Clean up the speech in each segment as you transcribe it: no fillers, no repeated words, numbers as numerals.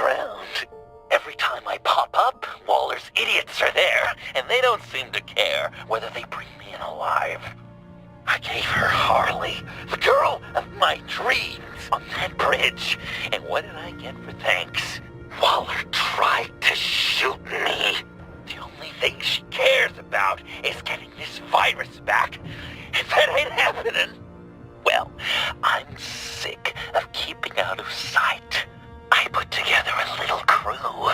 ground. Every time I pop up, Waller's idiots are there, and they don't seem to care whether they bring me in alive. I gave her Harley, the girl of my dreams, on that bridge, and what did I get for thanks? Waller tried to shoot me. The only thing she cares about is getting this virus back. If that ain't happening, well, I'm sick of keeping out of sight. I put together a little crew.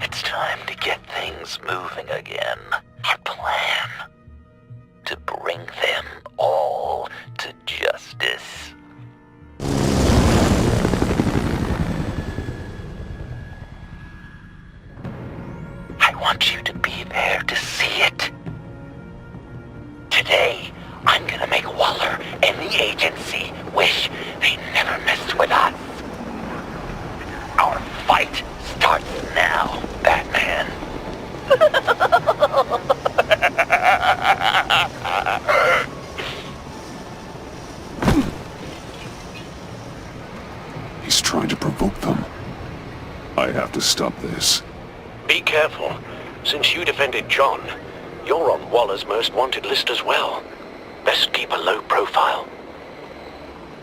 It's time to get things moving again. Our plan: to bring them all to justice. I want you to be there to see it. Today, I'm gonna make Waller and the agency wish they never messed with us. Our fight starts now, Batman. He's trying to provoke them. I have to stop this. Be careful. Since you defended John, you're on Waller's most wanted list as well. Best keep a low profile.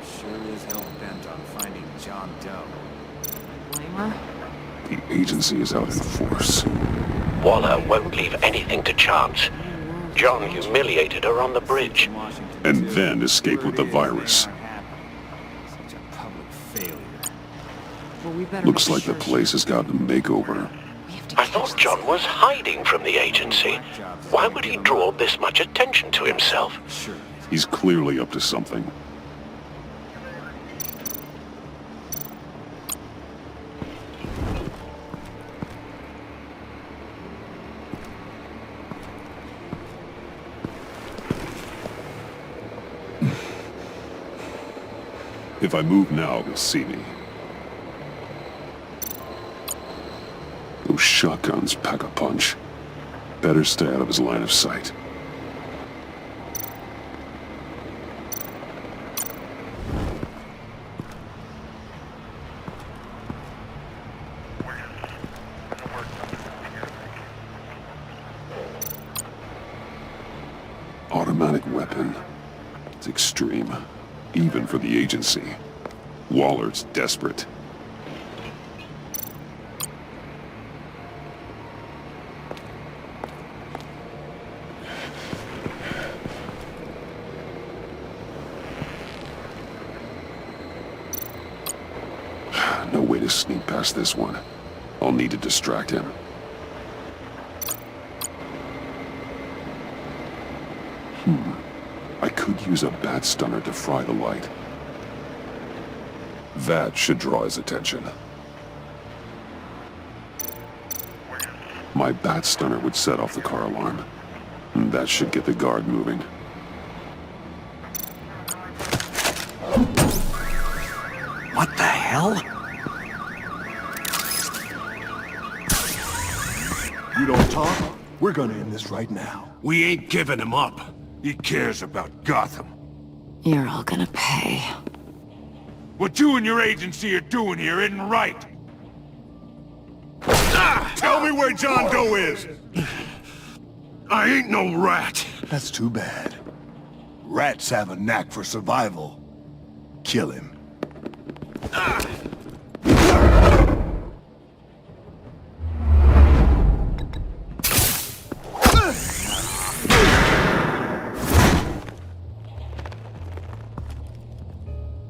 Sure is hell bent on finding John Doe. Blame her? The agency is out in force. Waller won't leave anything to chance. John humiliated her on the bridge. And then escaped with the virus. Such a public failure. Looks like the place has gotten a makeover. I thought John was hiding from the agency. Why would he draw this much attention to himself? Sure. He's clearly up to something. If I move now, he'll see me. Those shotguns pack a punch. Better stay out of his line of sight. Automatic weapon. It's extreme, even for the agency. Waller's desperate. No way to sneak past this one. I'll need to distract him. I could use a bat stunner to fry the light. That should draw his attention. My bat stunner would set off the car alarm. And that should get the guard moving. What the hell? You don't talk? We're gonna end this right now. We ain't giving him up. He cares about Gotham. You're all gonna pay. What you and your agency are doing here isn't right. Tell me where John Doe is! I ain't no rat. That's too bad. Rats have a knack for survival. Kill him.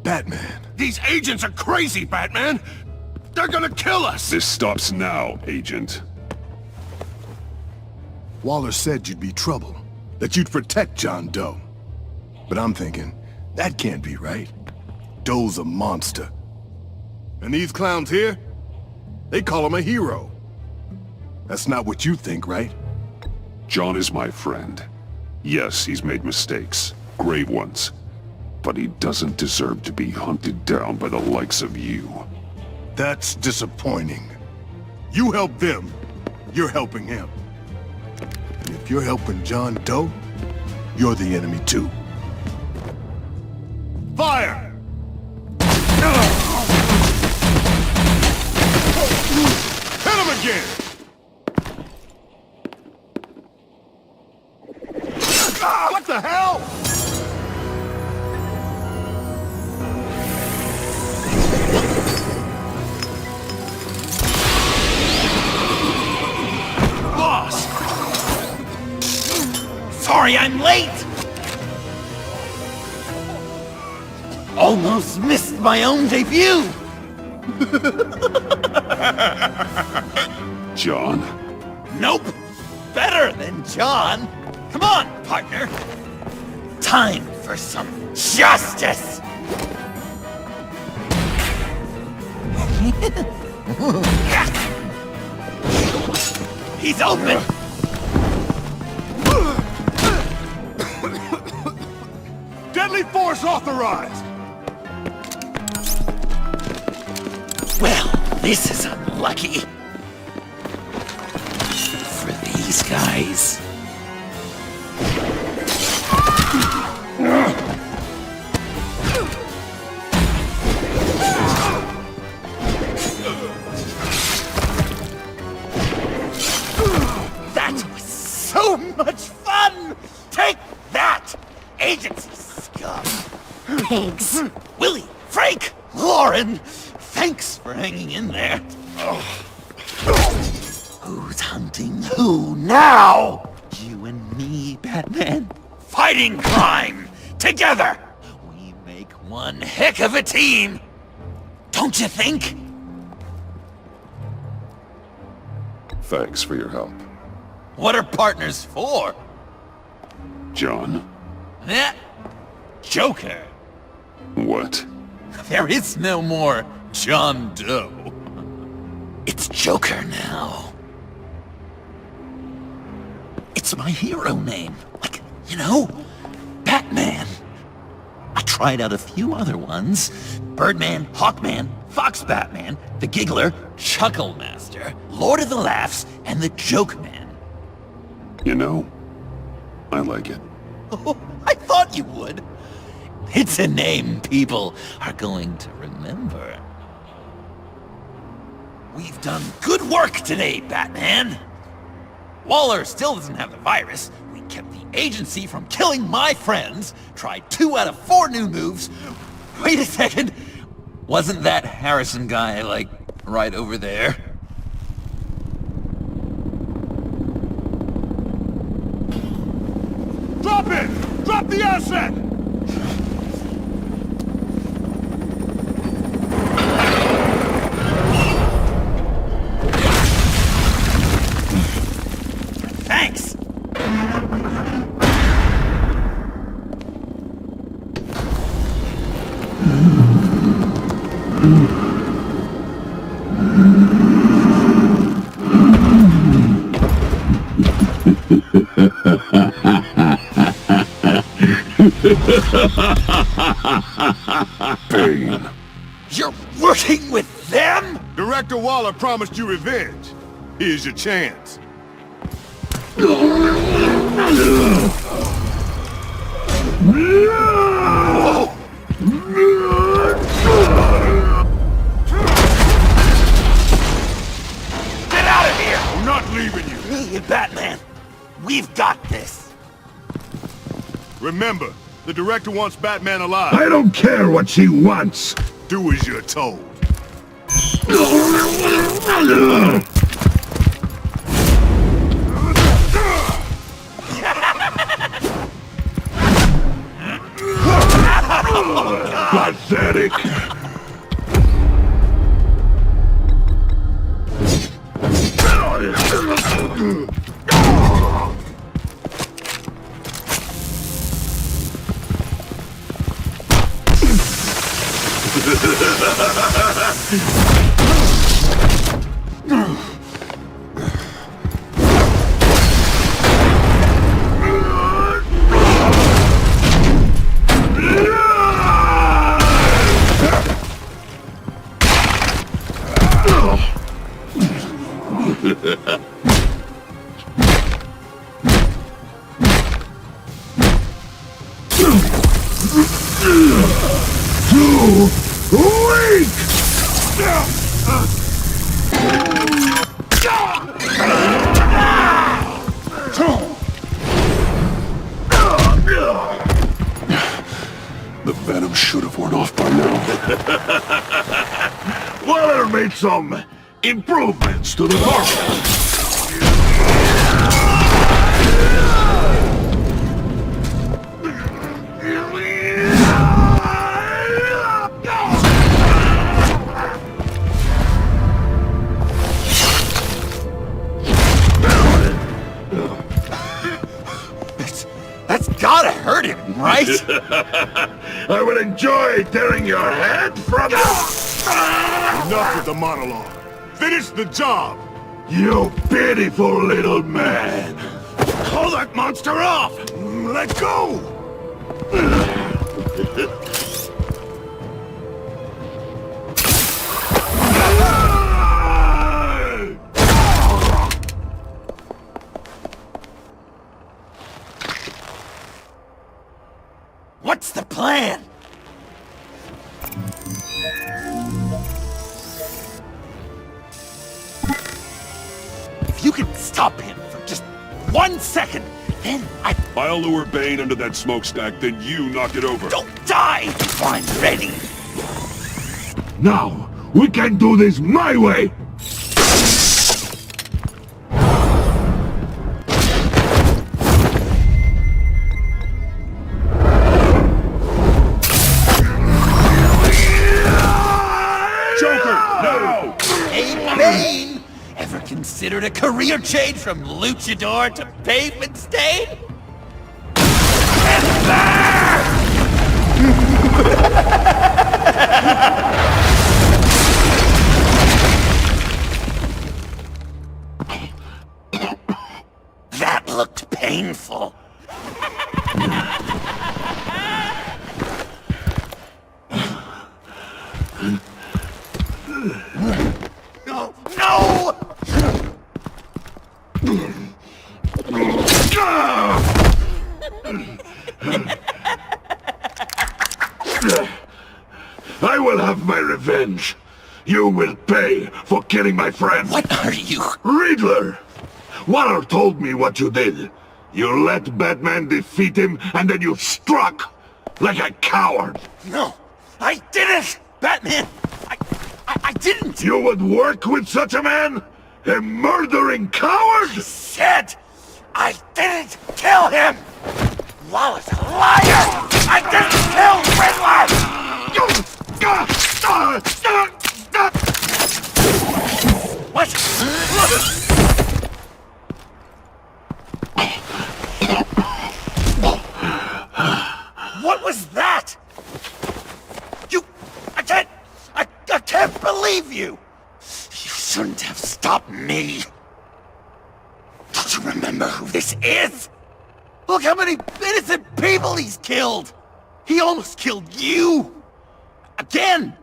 Batman. These agents are crazy, Batman. They're gonna kill us. This stops now, Agent. Waller said you'd be trouble, that you'd protect John Doe. But I'm thinking, that can't be right. Doe's a monster. And these clowns here, they call him a hero. That's not what you think, right? John is my friend. Yes, he's made mistakes, grave ones. But he doesn't deserve to be hunted down by the likes of you. That's disappointing. You help them, you're helping him. And if you're helping John Doe, you're the enemy too. Fire! again! Ah, what the hell? Boss! Sorry I'm late! Almost missed my own debut! John? Nope! Better than John! Come on, partner! Time for some justice! He's open! Deadly force authorized! Well, this is unlucky. For these guys. That was so much fun! Take that, agency scum! Pigs. Willie, Frank, Lauren, thanks for hanging in there. Who's hunting who now? You and me, Batman. Fighting crime together. We make one heck of a team. Don't you think? Thanks for your help. What are partners for? John? Eh? Joker. What? There is no more John Doe. It's Joker now. It's my hero name. Like, you know, Batman. I tried out a few other ones. Birdman, Hawkman, Fox Batman, the Giggler, Chuckle Master, Lord of the Laughs, and the Joke Man. You know, I like it. Oh, I thought you would. It's a name people are going to remember. We've done good work today, Batman. Waller still doesn't have the virus. We kept the agency from killing my friends. Tried 2 out of 4 new moves. Wait a second. Wasn't that Harrison guy, like, right over there? Drop it! Drop the asset! Thanks! Bane. You're working with them? Director Waller promised you revenge. Here's your chance. Get out of here! I'm not leaving you. Me, Batman. We've got this. Remember, the director wants Batman alive. I don't care what she wants. Do as you're told. Pathetic. Weak! made some improvements to the formula. That's gotta hurt him, right? I will enjoy tearing your head from you! Enough with the monologue. Finish the job! You pitiful little man! Call that monster off! Let go! What's the plan? If you can stop him for just 1 second, then I'll lure Bane under that smokestack, then you knock it over. don't die if I'm ready. Now, we can do this my way! Bane! Ever considered a career change from luchador to pavement stain? Get there! That looked painful. No! No! I will have my revenge. You will pay for killing my friend. What are you? Riddler! Waller told me what you did. You let Batman defeat him, and then you struck like a coward. No, I didn't! Batman! I didn't! You would work with such a man? A murdering coward? I said I didn't kill him! Waller's a liar! I didn't kill Riddler! What? What was that? I can't believe you! You shouldn't have stopped me. Don't you remember who this is? Look how many innocent people he's killed! He almost killed you! Again!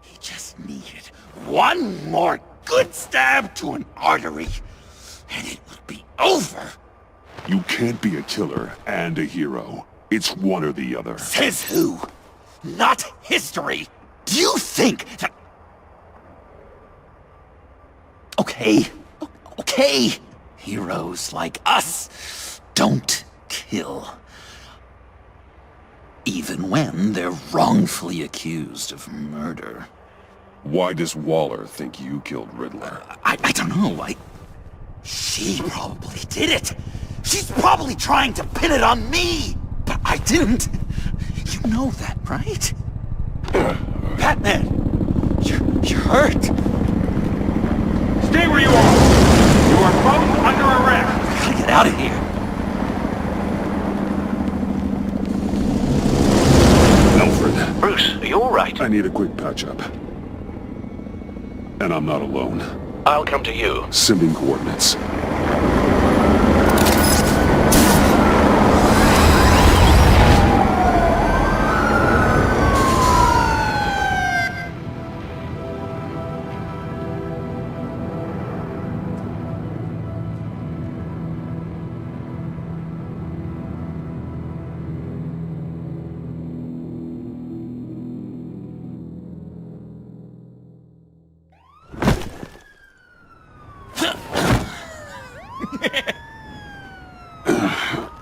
He just needed one more good stab to an artery, and it would be over. You can't be a killer and a hero. It's one or the other. Says who? Not history! Do you think that... Okay. Heroes like us don't kill. Even when they're wrongfully accused of murder. Why does Waller think you killed Riddler? I don't know, She probably did it! She's probably trying to pin it on me! But I didn't! You know that, right? Batman! You're hurt! Stay where you are! You are both under arrest! I gotta get out of here! Alfred. Bruce, are you alright? I need a quick patch-up. And I'm not alone. I'll come to you. Sending coordinates.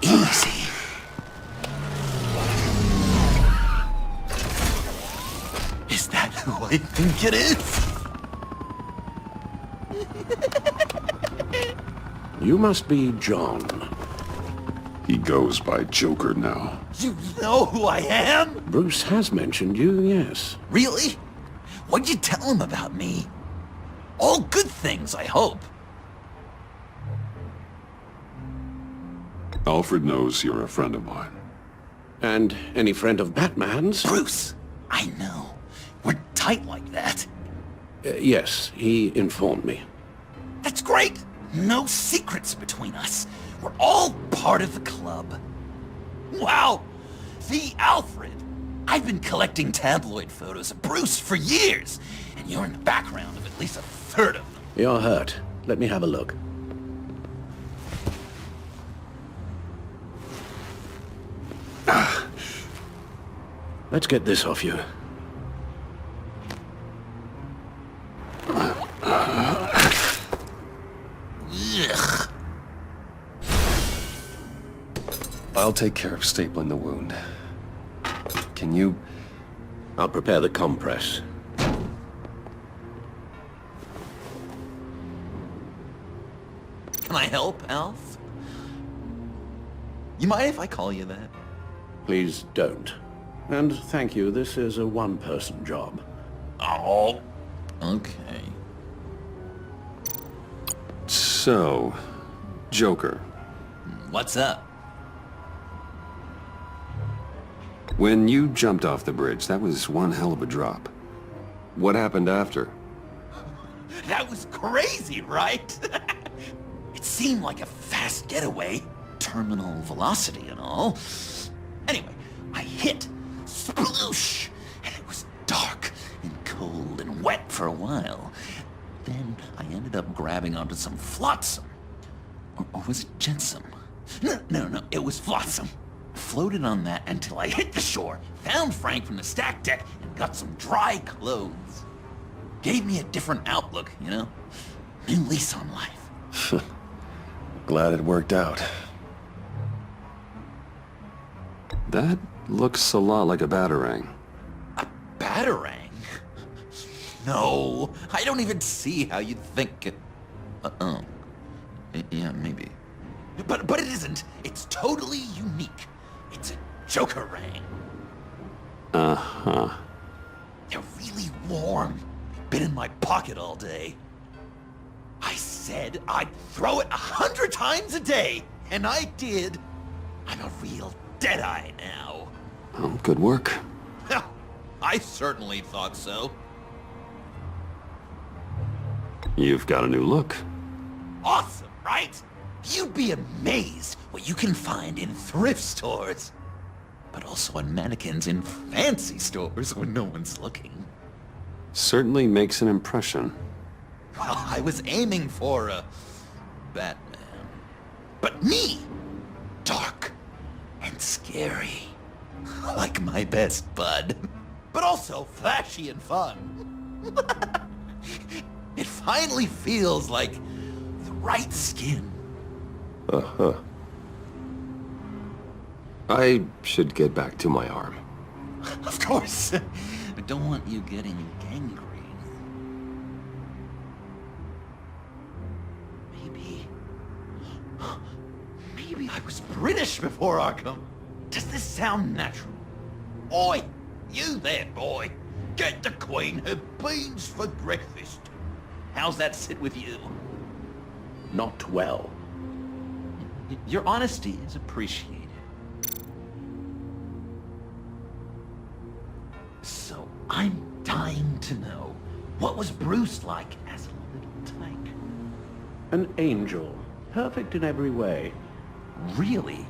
Easy. Is that who I think it is? You must be John. He goes by Joker now. You know who I am? Bruce has mentioned you, yes. Really? What'd you tell him about me? All good things, I hope. Alfred knows you're a friend of mine. And any friend of Batman's? Bruce, I know. We're tight like that. Yes, he informed me. That's great. No secrets between us. We're all part of the club. Wow! The Alfred! I've been collecting tabloid photos of Bruce for years, and you're in the background of at least a third of them. You're hurt. Let me have a look. Let's get this off you. Ugh. I'll take care of stapling the wound. Can you... I'll prepare the compress. Can I help, Alf? You mind if I call you that? Please don't. And thank you, this is a one-person job. Oh, okay. So... Joker. What's up? When you jumped off the bridge, that was one hell of a drop. What happened after? That was crazy, right? It seemed like a fast getaway, terminal velocity and all. Anyway, I hit, sploosh, and it was dark and cold and wet for a while. Then I ended up grabbing onto some flotsam. Or was it jetsam? No, it was flotsam. Floated on that until I hit the shore, found Frank from the stack deck, and got some dry clothes. Gave me a different outlook, you know? New lease on life. Glad it worked out. That looks a lot like a batarang. A batarang? No, I don't even see how you'd think it... Yeah, maybe. But it isn't. It's totally unique. It's a Joker-rang. Uh-huh. They're really warm. Been in my pocket all day. I said I'd throw it 100 times a day, and I did. I'm a real deadeye now. Well, good work. I certainly thought so. You've got a new look. Awesome, right? You'd be amazed what you can find in thrift stores. But also on mannequins in fancy stores when no one's looking. Certainly makes an impression. Well, I was aiming for a Batman. But me! Dark and scary. Like my best bud. But also flashy and fun. It finally feels like the right skin. Uh-huh. I should get back to my arm. Of course. I don't want you getting gangrene. Maybe I was British before Arkham. Does this sound natural? Oi, you there, boy. Get the Queen her beans for breakfast. How's that sit with you? Not well. Your honesty is appreciated. So, I'm dying to know, what was Bruce like as a little tyke? An angel. Perfect in every way. Really?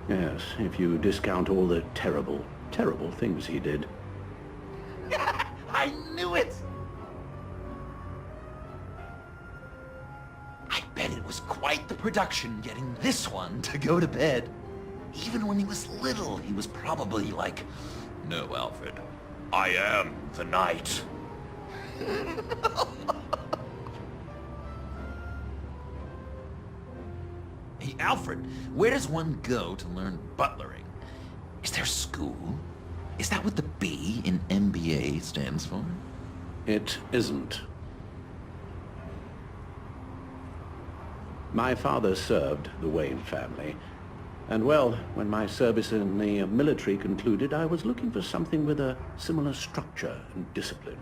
Yes, if you discount all the terrible, terrible things he did. I knew it! I bet it was quite the production getting this one to go to bed. Even when he was little, he was probably like, "No, Alfred, I am the knight." Hey, Alfred, where does one go to learn butlering? Is there school? Is that what the B in MBA stands for? It isn't. My father served the Wayne family. And well, when my service in the military concluded, I was looking for something with a similar structure and discipline.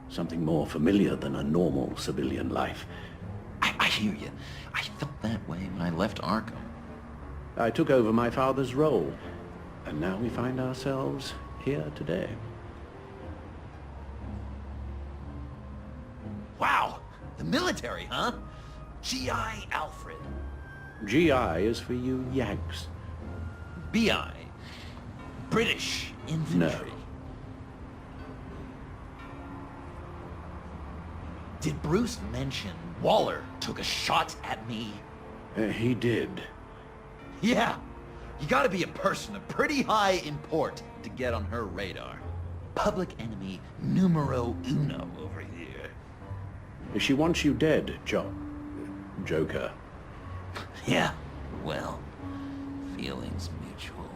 Something more familiar than a normal civilian life. I hear you. I felt that way when I left Arkham. I took over my father's role, and now we find ourselves here today. Wow! The military, huh? G.I. Alfred. GI is for you Yanks. B.I. British infantry. No. Did Bruce mention Waller took a shot at me? He did. Yeah. You gotta be a person of pretty high import to get on her radar. Public enemy numero uno over here. She wants you dead, Joker. Yeah, well, feelings mutual.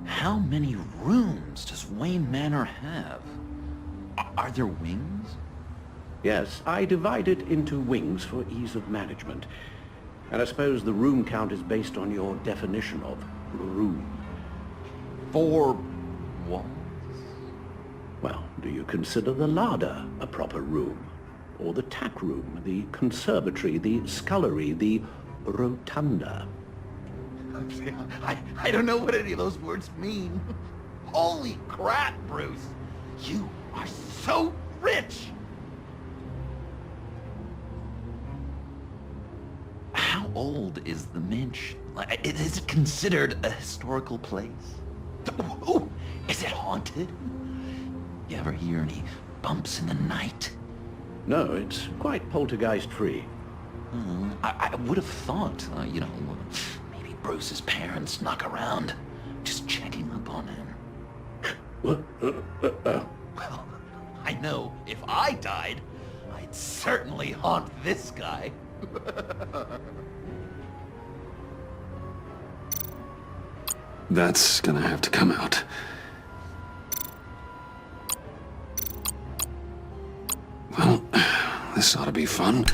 How many rooms does Wayne Manor have? Are there wings? Yes, I divide it into wings for ease of management. And I suppose the room count is based on your definition of room. 4 walls? Well, do you consider the larder a proper room? Or the tack room, the conservatory, the scullery, the rotunda? I don't know what any of those words mean. Holy crap, Bruce! You are so rich! How old is the Minch? Is it considered a historical place? Ooh, is it haunted? You ever hear any bumps in the night? No, it's quite poltergeist-free. I would have thought, maybe Bruce's parents snuck around, just checking up on him. Well, I know if I died, I'd certainly haunt this guy. That's gonna have to come out. Well, this ought to be fun.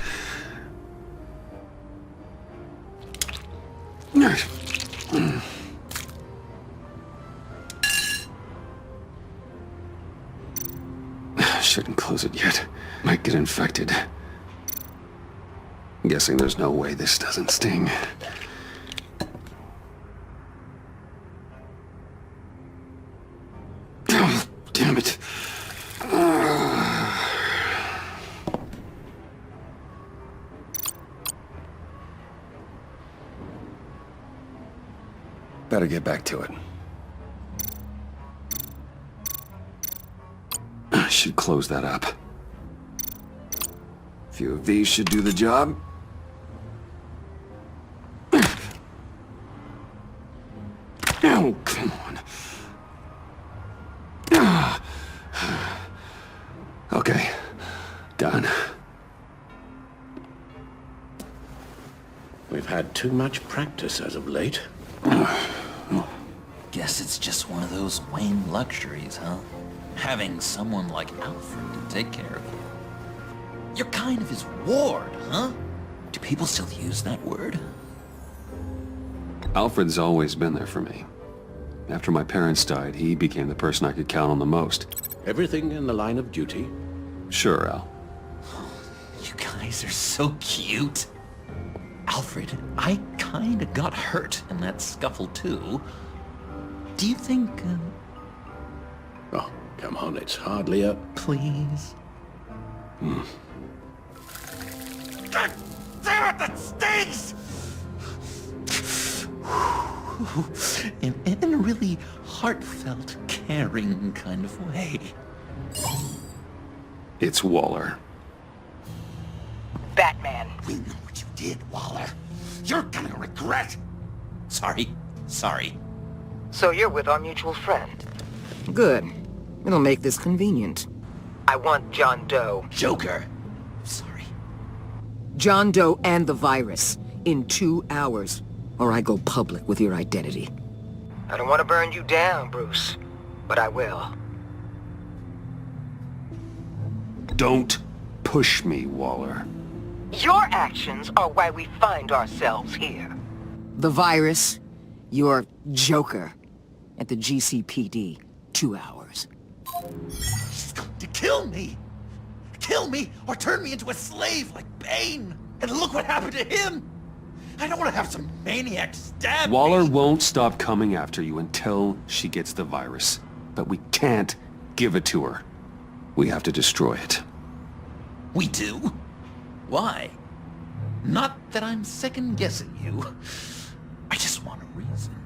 Shouldn't close it yet. Might get infected. Guessing there's no way this doesn't sting. Oh, damn it. Better get back to it. I should close that up. A few of these should do the job. Oh, come on. Okay, done. We've had too much practice as of late. Guess it's just one of those Wayne luxuries, huh? Having someone like Alfred to take care of you. You're kind of his ward, huh? Do people still use that word? Alfred's always been there for me. After my parents died, he became the person I could count on the most. Everything in the line of duty? Sure, Al. You guys are so cute. Alfred, I kinda got hurt in that scuffle too. Do you think, Oh, come on, it's hardly a... please? God damn it, that stings! in a really heartfelt, caring kind of way. It's Waller. Batman. We know what you did, Waller. You're gonna regret. Sorry. So you're with our mutual friend. Good. It'll make this convenient. I want John Doe. Joker. Sorry. John Doe and the virus. In 2 hours. Or I go public with your identity. I don't want to burn you down, Bruce. But I will. Don't push me, Waller. Your actions are why we find ourselves here. The virus, your Joker, at the GCPD, 2 hours. She's going to kill me! Kill me, or turn me into a slave like Bane! And look what happened to him! I don't want to have some maniac stab Waller me! won't stop coming after you until she gets the virus. But we can't give it to her. We have to destroy it. We do? Why? Not that I'm second-guessing you. I just want a reason.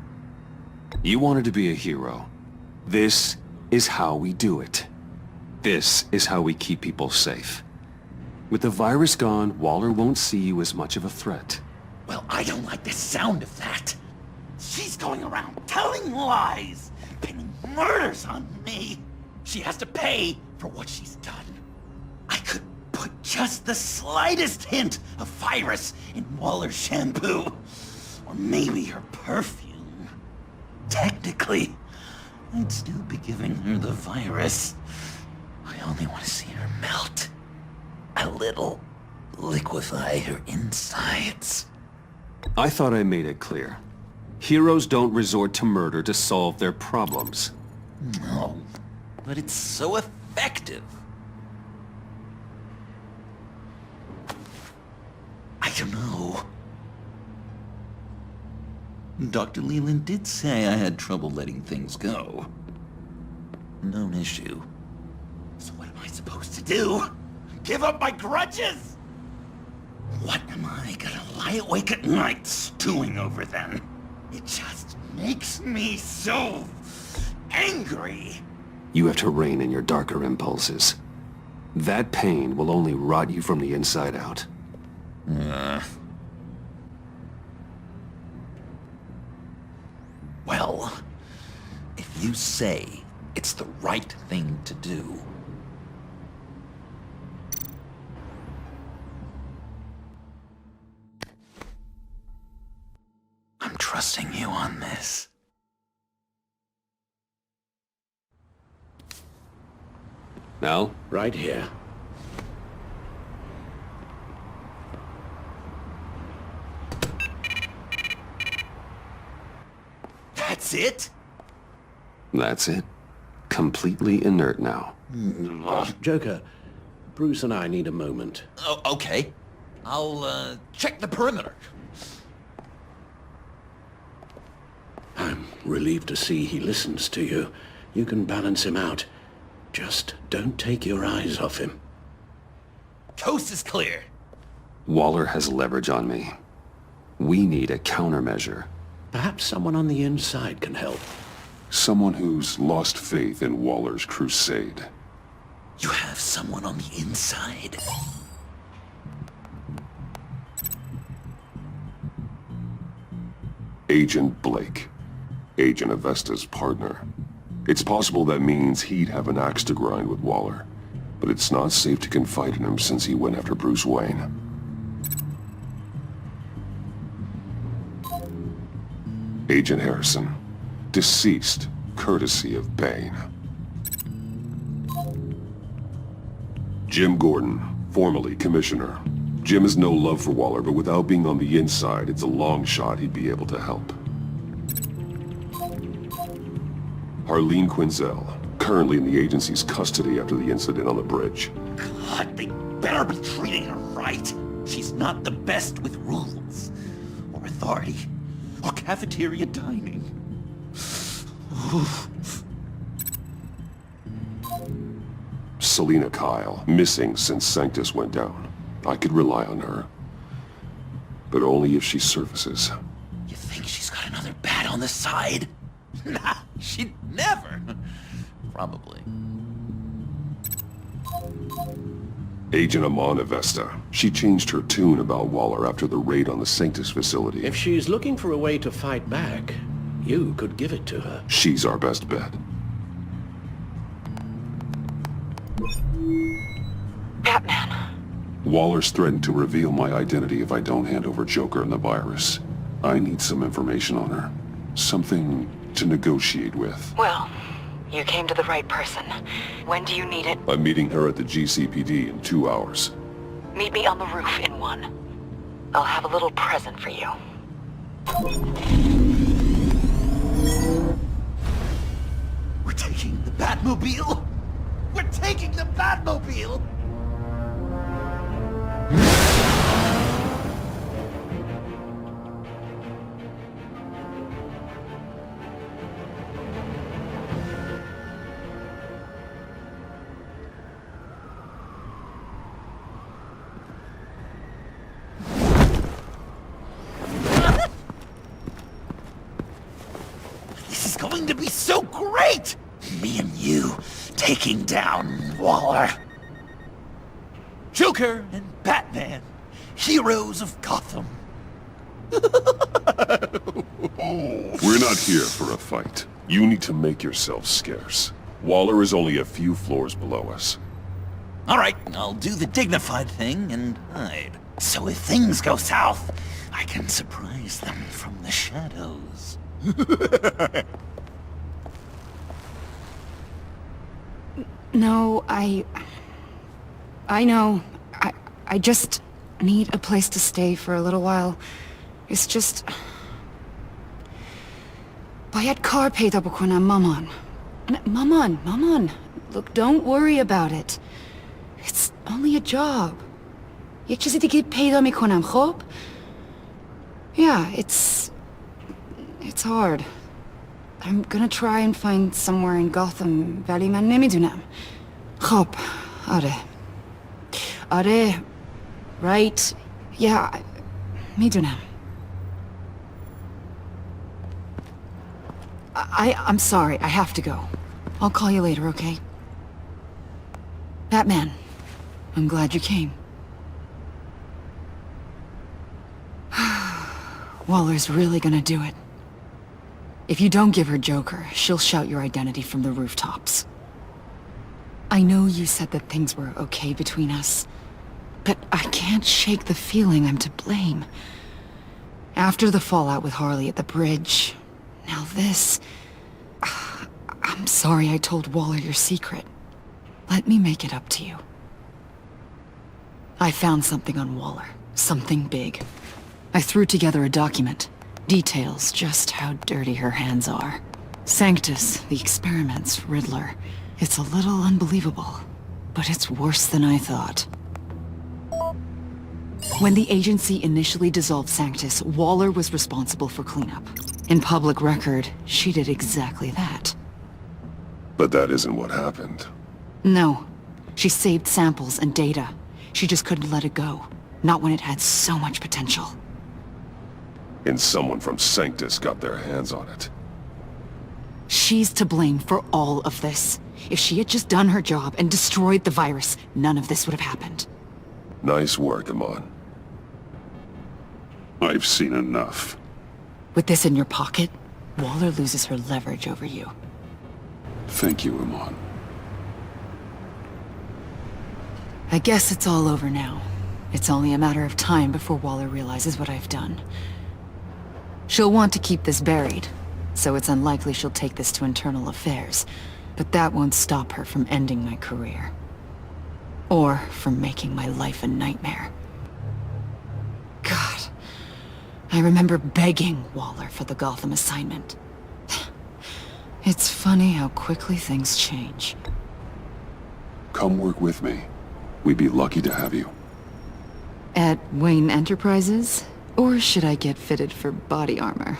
You wanted to be a hero. This is how we do it. This is how we keep people safe. With the virus gone, Waller won't see you as much of a threat. Well, I don't like the sound of that. She's going around telling lies, pinning murders on me. She has to pay for what she's done. I could put just the slightest hint of virus in Waller's shampoo. Or maybe her perfume. Technically, I'd still be giving her the virus. I only want to see her melt. A little. Liquefy her insides. I thought I made it clear. Heroes don't resort to murder to solve their problems. No, but it's so effective. I don't know. Dr. Leland did say I had trouble letting things go. No issue. So what am I supposed to do? Give up my grudges? What am I gonna lie awake at night stewing over then? It just makes me so angry. You have to rein in your darker impulses. That pain will only rot you from the inside out. Well, if you say it's the right thing to do... I'm trusting you on this. Now? Right here. That's it? That's it. Completely inert now. Joker, Bruce and I need a moment. Oh, okay. I'll, check the perimeter. I'm relieved to see he listens to you. You can balance him out. Just don't take your eyes off him. Coast is clear. Waller has leverage on me. We need a countermeasure. Perhaps someone on the inside can help. Someone who's lost faith in Waller's crusade. You have someone on the inside? Agent Blake. Agent Avesta's partner. It's possible that means he'd have an axe to grind with Waller. But it's not safe to confide in him since he went after Bruce Wayne. Agent Harrison. Deceased, courtesy of Bane. Jim Gordon, formerly Commissioner. Jim has no love for Waller, but without being on the inside, it's a long shot he'd be able to help. Harleen Quinzel, currently in the agency's custody after the incident on the bridge. God, they better be treating her right. She's not the best with rules, or authority, or cafeteria dining. Selina Kyle, missing since Sanctus went down. I could rely on her. But only if she surfaces. You think she's got another bat on the side? Nah, she'd never. Probably. Agent Amon Avesta. She changed her tune about Waller after the raid on the Sanctus facility. If she's looking for a way to fight back, you could give it to her. She's our best bet. Batman. Waller's threatened to reveal my identity if I don't hand over Joker and the virus. I need some information on her. Something to negotiate with. Well, You came to the right person. When do you need it? I'm meeting her at the GCPD in 2 hours. Meet me on the roof in 1. I'll have a little present for you. We're taking the Batmobile? We're taking the Batmobile! This is going to be so great! Me and you taking down Waller. Joker and Batman, heroes of Gotham. We're not here for a fight. You need to make yourself scarce. Waller is only a few floors below us. All right, I'll do the dignified thing and hide. So if things go south, I can surprise them from the shadows. No, I know. I just need a place to stay for a little while. It's just... Bayad kar peyda bukonam maman. Maman. Look, don't worry about it. It's only a job. Yek chizi dige peyda mikonam, khob? Yeah, it's hard. I'm gonna try and find somewhere in Gotham, vali man nemidunam. Khob, Are, right? Yeah, midunam. I'm sorry, I have to go. I'll call you later, okay? Batman, I'm glad you came. Waller's really gonna do it. If you don't give her Joker, she'll shout your identity from the rooftops. I know you said that things were okay between us, but I can't shake the feeling I'm to blame. After the fallout with Harley at the bridge, now this... I'm sorry I told Waller your secret. Let me make it up to you. I found something on Waller. Something big. I threw together a document. Details just how dirty her hands are. Sanctus, the experiments, Riddler. It's a little unbelievable, but it's worse than I thought. When the agency initially dissolved Sanctus, Waller was responsible for cleanup. In public record, she did exactly that. But that isn't what happened. No. She saved samples and data. She just couldn't let it go. Not when it had so much potential. And someone from Sanctus got their hands on it. She's to blame for all of this. If she had just done her job and destroyed the virus, none of this would have happened. Nice work, Amon. I've seen enough. With this in your pocket, Waller loses her leverage over you. Thank you, Amon. I guess it's all over now. It's only a matter of time before Waller realizes what I've done. She'll want to keep this buried, so it's unlikely she'll take this to internal affairs. But that won't stop her from ending my career. Or from making my life a nightmare. God, I remember begging Waller for the Gotham assignment. It's funny how quickly things change. Come work with me. We'd be lucky to have you. At Wayne Enterprises? Or should I get fitted for body armor?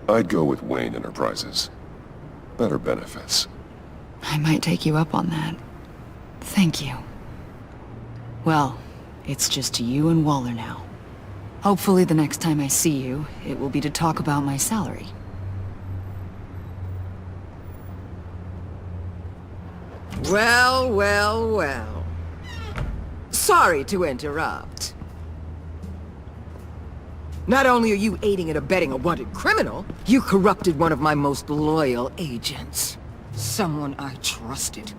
I'd go with Wayne Enterprises. Better benefits. I might take you up on that. Thank you. Well, it's just you and Waller now. Hopefully the next time I see you, it will be to talk about my salary. Well. Sorry to interrupt. Not only are you aiding and abetting a wanted criminal, you corrupted one of my most loyal agents. Someone I trusted.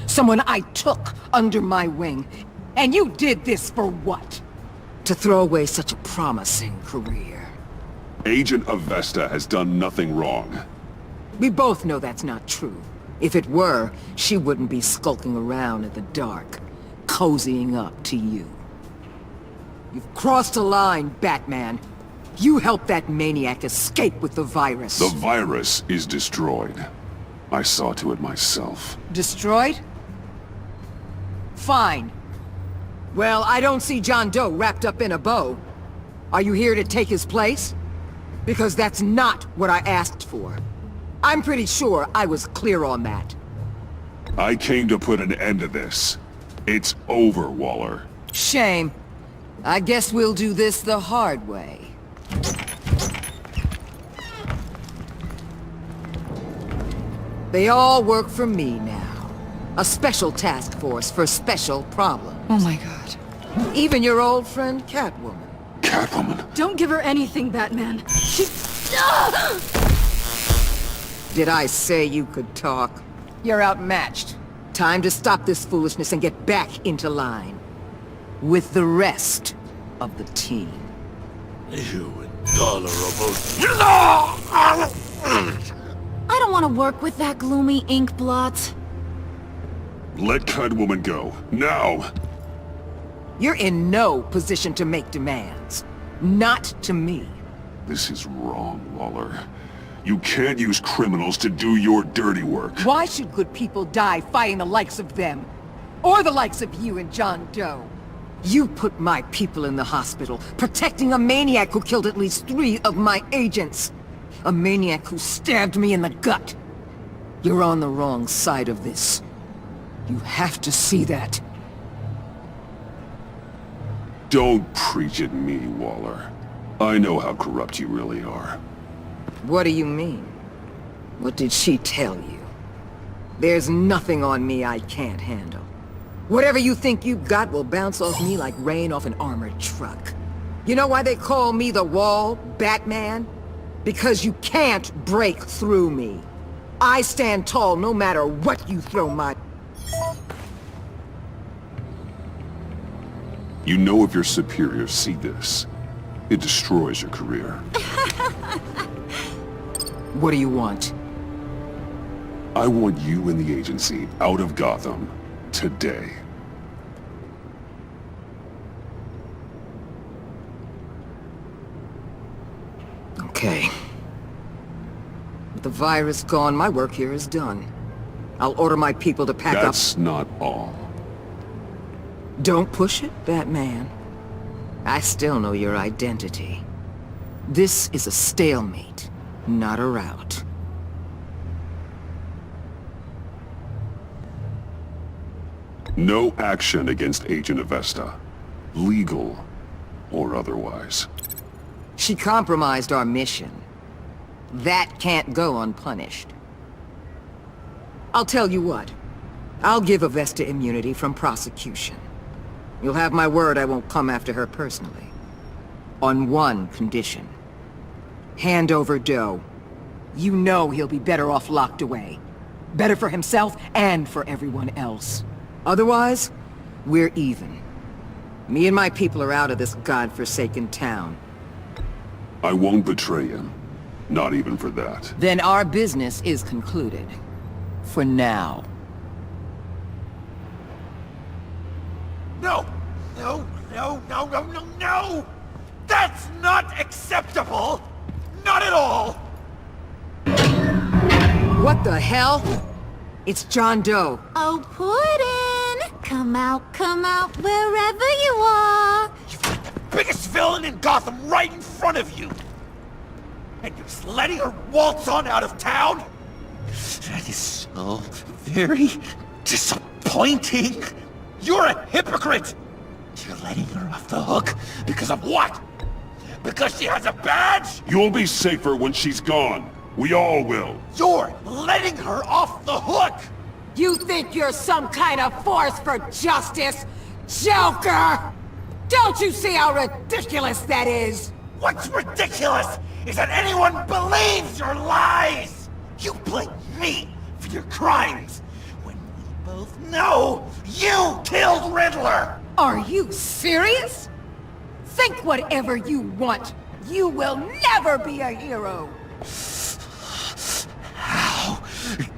Someone I took under my wing. And you did this for what? To throw away such a promising career. Agent Avesta has done nothing wrong. We both know that's not true. If it were, she wouldn't be skulking around in the dark, cozying up to you. You've crossed a line, Batman. You helped that maniac escape with the virus. The virus is destroyed. I saw to it myself. Destroyed? Fine. Well, I don't see John Doe wrapped up in a bow. Are you here to take his place? Because that's not what I asked for. I'm pretty sure I was clear on that. I came to put an end to this. It's over, Waller. Shame. I guess we'll do this the hard way. They all work for me now. A special task force for special problems. Oh my god. Even your old friend Catwoman. Catwoman? Don't give her anything, Batman. She... Did I say you could talk? You're outmatched. Time to stop this foolishness and get back into line. With the rest of the team. You intolerable... I don't want to work with that gloomy ink blot. Let Catwoman go. Now! You're in no position to make demands. Not to me. This is wrong, Waller. You can't use criminals to do your dirty work. Why should good people die fighting the likes of them? Or the likes of you and John Doe? You put my people in the hospital, protecting a maniac who killed at least 3 of my agents. A maniac who stabbed me in the gut. You're on the wrong side of this. You have to see that. Don't preach at me, Waller. I know how corrupt you really are. What do you mean? What did she tell you? There's nothing on me I can't handle. Whatever you think you got will bounce off me like rain off an armored truck. You know why they call me the Wall, Batman? Because you can't break through me. I stand tall no matter what you throw my... You know if your superiors see this, it destroys your career. What do you want? I want you and the agency out of Gotham today. Okay. With the virus gone, my work here is done. I'll order my people to pack up... That's not all. Don't push it, Batman. I still know your identity. This is a stalemate, not a rout. No action against Agent Avesta. Legal or otherwise. She compromised our mission. That can't go unpunished. I'll tell you what. I'll give Avesta immunity from prosecution. You'll have my word I won't come after her personally. On one condition. Hand over Doe. You know he'll be better off locked away. Better for himself and for everyone else. Otherwise, we're even. Me and my people are out of this godforsaken town. I won't betray him. Not even for that. Then our business is concluded. For now. No! No, no, no, no, no, no! That's not acceptable! Not at all! What the hell? It's John Doe. Oh, Puddin'! Come out, wherever you are! You've got the biggest villain in Gotham right in front of you! And you're just letting her waltz on out of town? That is so very disappointing! You're a hypocrite! You're letting her off the hook because of what? Because she has a badge? You'll be safer when she's gone. We all will. You're letting her off the hook! You think you're some kind of force for justice, Joker? Don't you see how ridiculous that is? What's ridiculous is that anyone believes your lies! You blame me for your crimes, when we both know you killed Riddler! Are you serious? Think whatever you want. You will never be a hero. How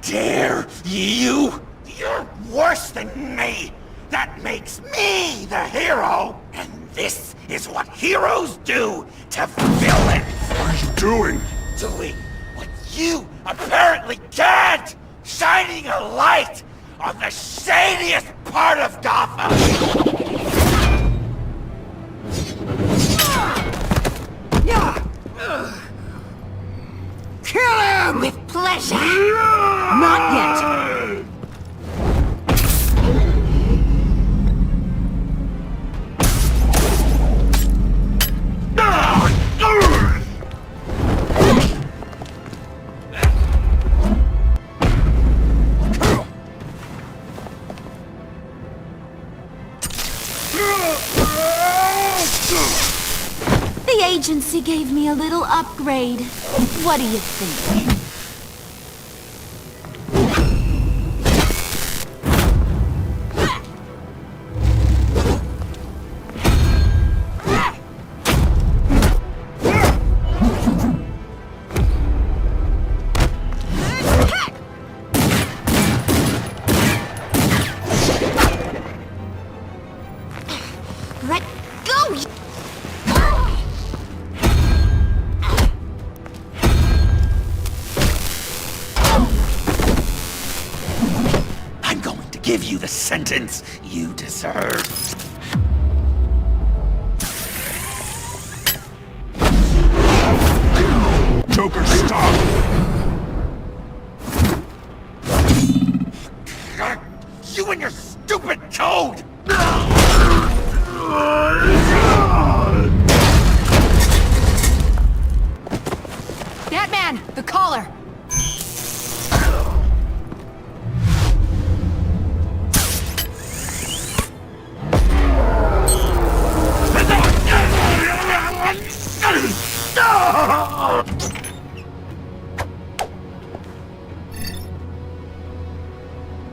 dare you? You're worse than me! That makes me the hero! And this is what heroes do to villains! What are you doing? Doing what you apparently can't! Shining a light on the shadiest part of Gotham! Kill him! With pleasure. Not yet. The agency gave me a little upgrade. What do you think? Let go! I'm going to give you the sentence you deserve. Joker, stop! You and your stupid code! Batman! The collar!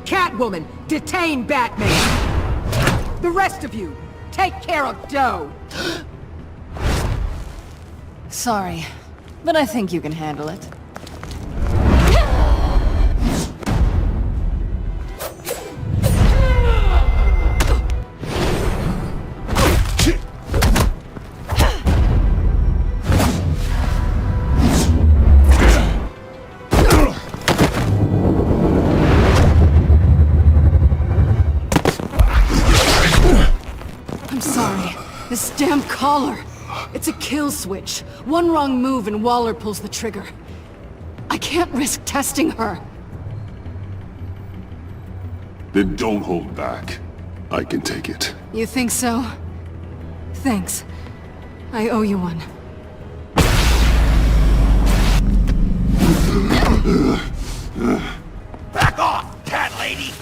Catwoman, detain Batman! The rest of you, take care of Doe! Sorry, but I think you can handle it. I'm sorry. This damn collar. It's a kill switch. One wrong move and Waller pulls the trigger. I can't risk testing her. Then don't hold back. I can take it. You think so? Thanks. I owe you one. Back off, cat lady!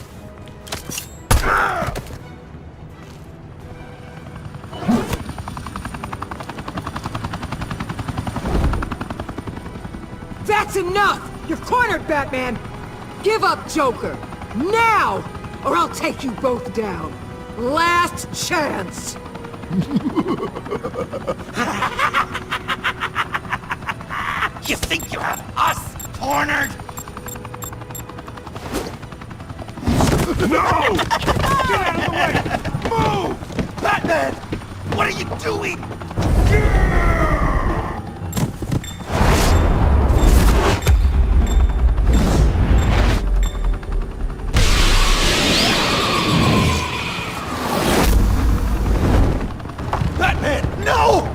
That's enough! You're cornered, Batman! Give up, Joker! Now! Or I'll take you both down! Last chance! You think you have us cornered? No! Get out of the way! Move! Batman! What are you doing? Batman, no!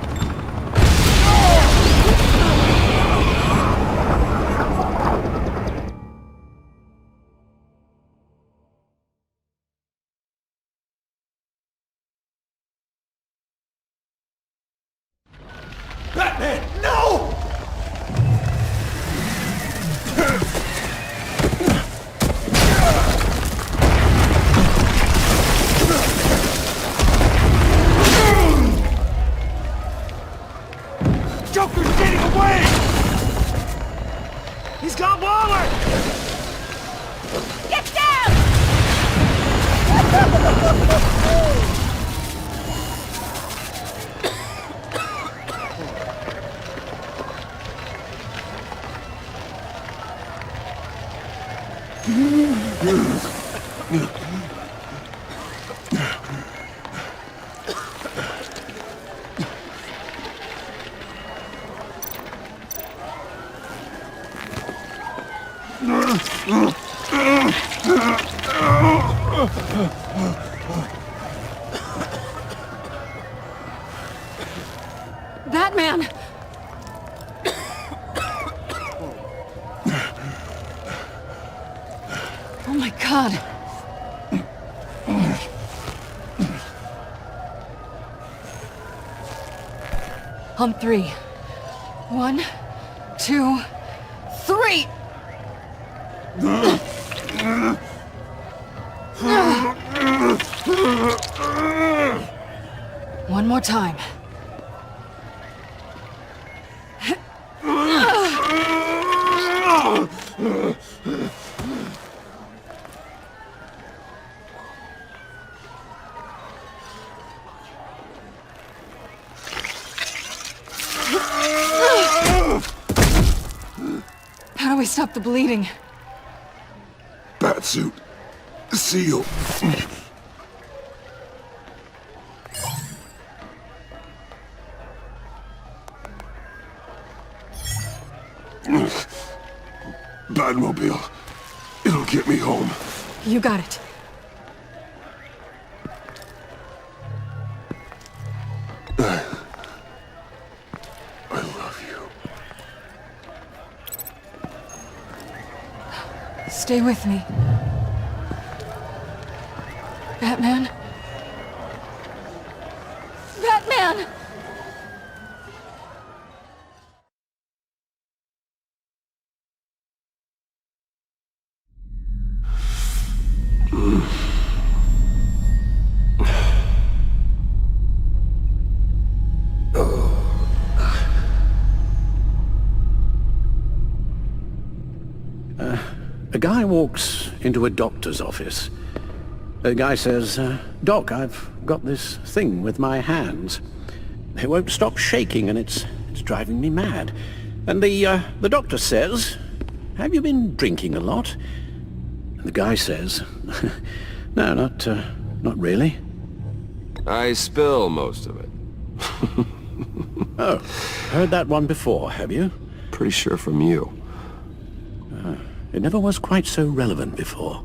Batman, no! Joker's getting away! He's got Waller! Get down! Batman! Oh my God. On three. 1, 2, 3! One more time. How do we stop the bleeding? Batsuit. Seal. Batmobile. It'll get me home. You got it. I love you. Stay with me. Batman? Batman! A guy walks into a doctor's office. The guy says, Doc, I've got this thing with my hands. They won't stop shaking and it's driving me mad. And the doctor says, have you been drinking a lot? And the guy says, no, not really. I spill most of it. Oh, heard that one before, have you? Pretty sure from you. It never was quite so relevant before.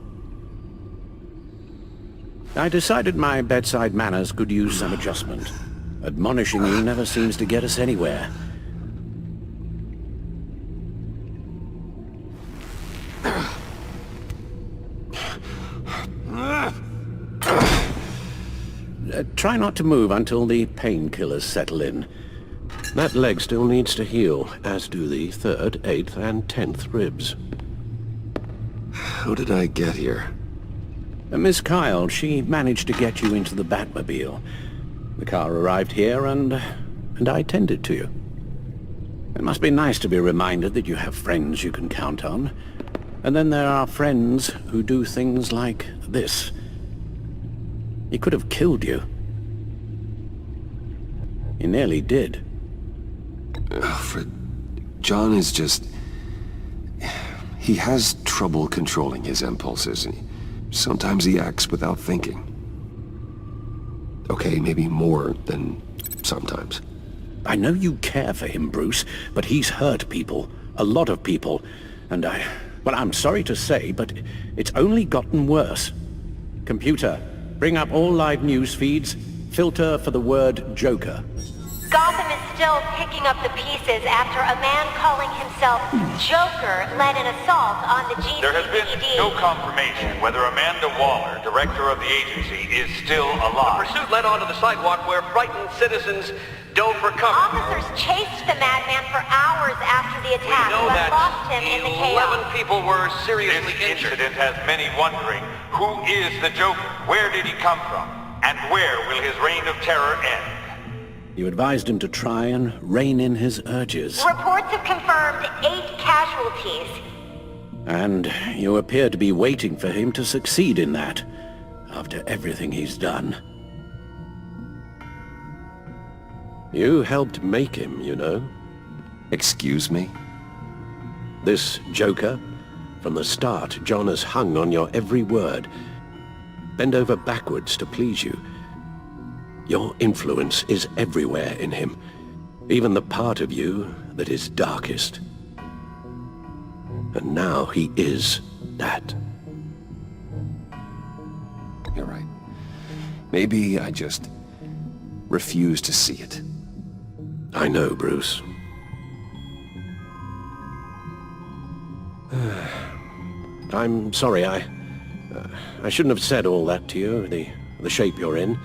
I decided my bedside manners could use some adjustment. Admonishing you never seems to get us anywhere. Try not to move until the painkillers settle in. That leg still needs to heal, as do the 3rd, 8th, and 10th ribs. How did I get here? Miss Kyle, she managed to get you into the Batmobile. The car arrived here and I tended to you. It must be nice to be reminded that you have friends you can count on. And then there are friends who do things like this. He could have killed you. He nearly did. Alfred, John is just... He has trouble controlling his impulses. Sometimes he acts without thinking. Okay, maybe more than sometimes. I know you care for him, Bruce, but he's hurt people. A lot of people. And well, I'm sorry to say, but it's only gotten worse. Computer, bring up all live news feeds. Filter for the word Joker. Gotham is still picking up the pieces after a man calling himself Joker led an assault on the GCPD. There has been no confirmation whether Amanda Waller, director of the agency, is still alive. The pursuit led onto the sidewalk where frightened citizens dove for cover. Officers chased the madman for hours after the attack, but lost him in the chaos. 11 people were seriously injured. This incident has many wondering, who is the Joker? Where did he come from? And where will his reign of terror end? You advised him to try and rein in his urges. Reports have confirmed 8 casualties. And you appear to be waiting for him to succeed in that, after everything he's done. You helped make him, you know. Excuse me? This Joker, from the start, John has hung on your every word. bend over backwards to please you. Your influence is everywhere in him, even the part of you that is darkest. And now he is that. You're right. Maybe I just refuse to see it. I know, Bruce. I'm sorry, I shouldn't have said all that to you, the shape you're in.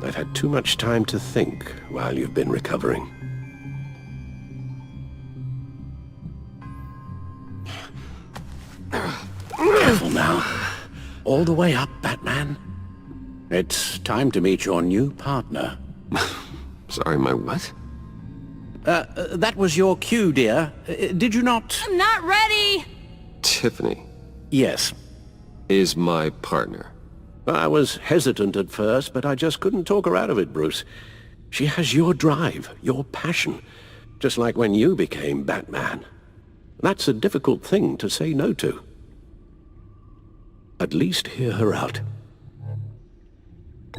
I've had too much time to think while you've been recovering. Careful now. All the way up, Batman. It's time to meet your new partner. Sorry, my what? That was your cue, dear. Did you not? I'm not ready! Tiffany Yes. is my partner. I was hesitant at first, but I just couldn't talk her out of it, Bruce. She has your drive, your passion, just like when you became Batman. That's a difficult thing to say no to. At least hear her out.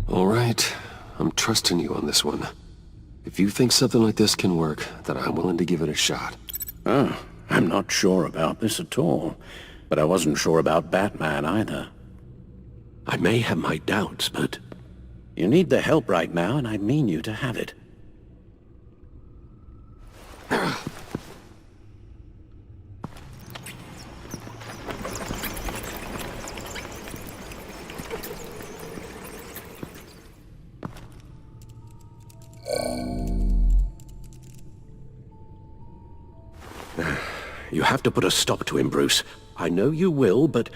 All right, I'm trusting you on this one. If you think something like this can work, then I'm willing to give it a shot. Oh, I'm not sure about this at all. But I wasn't sure about Batman either. I may have my doubts, but you need the help right now, and I mean you to have it. You have to put a stop to him, Bruce. I know you will, but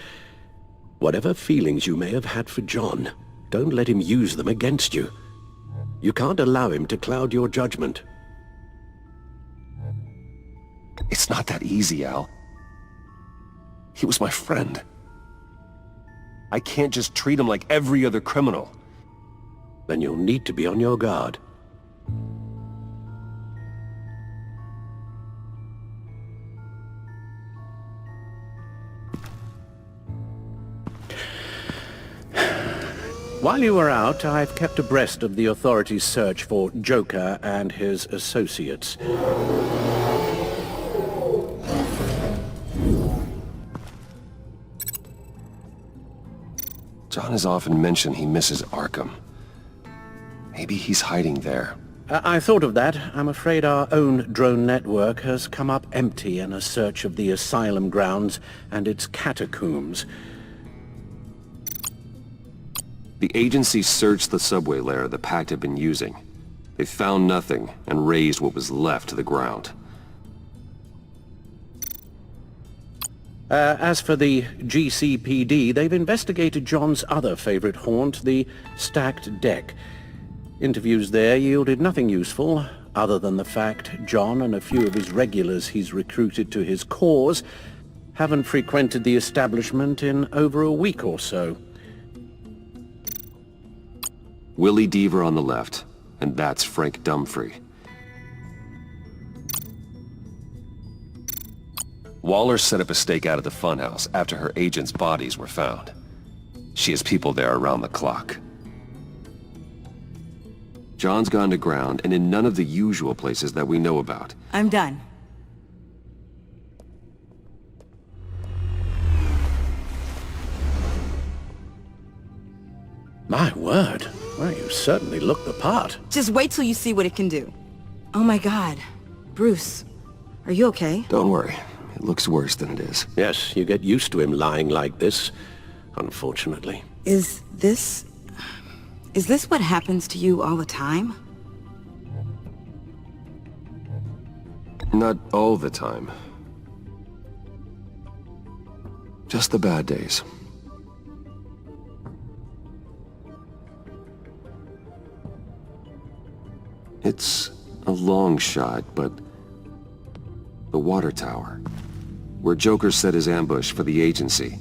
whatever feelings you may have had for John, don't let him use them against you. You can't allow him to cloud your judgment. It's not that easy, Al. He was my friend. I can't just treat him like every other criminal. Then you'll need to be on your guard. While you were out, I've kept abreast of the authorities' search for Joker and his associates. John has often mentioned he misses Arkham. Maybe he's hiding there. I thought of that. I'm afraid our own drone network has come up empty in a search of the asylum grounds and its catacombs. The agency searched the subway lair the Pact had been using. They found nothing and razed what was left to the ground. As for the GCPD, they've investigated John's other favorite haunt, the stacked deck. Interviews there yielded nothing useful, other than the fact John and a few of his regulars he's recruited to his cause haven't frequented the establishment in over a week or so. Willie Deaver on the left, and that's Frank Dumfrey. Waller set up a stakeout at the funhouse after her agents' bodies were found. She has people there around the clock. John's gone to ground and in none of the usual places that we know about. I'm done. My word. Well, you certainly look the part. Just wait till you see what it can do. Oh my god. Bruce, are you okay? Don't worry. It looks worse than it is. Yes, you get used to him lying like this, unfortunately. Is this what happens to you all the time? Not all the time. Just the bad days. It's a long shot, but the water tower, where Joker set his ambush for the agency,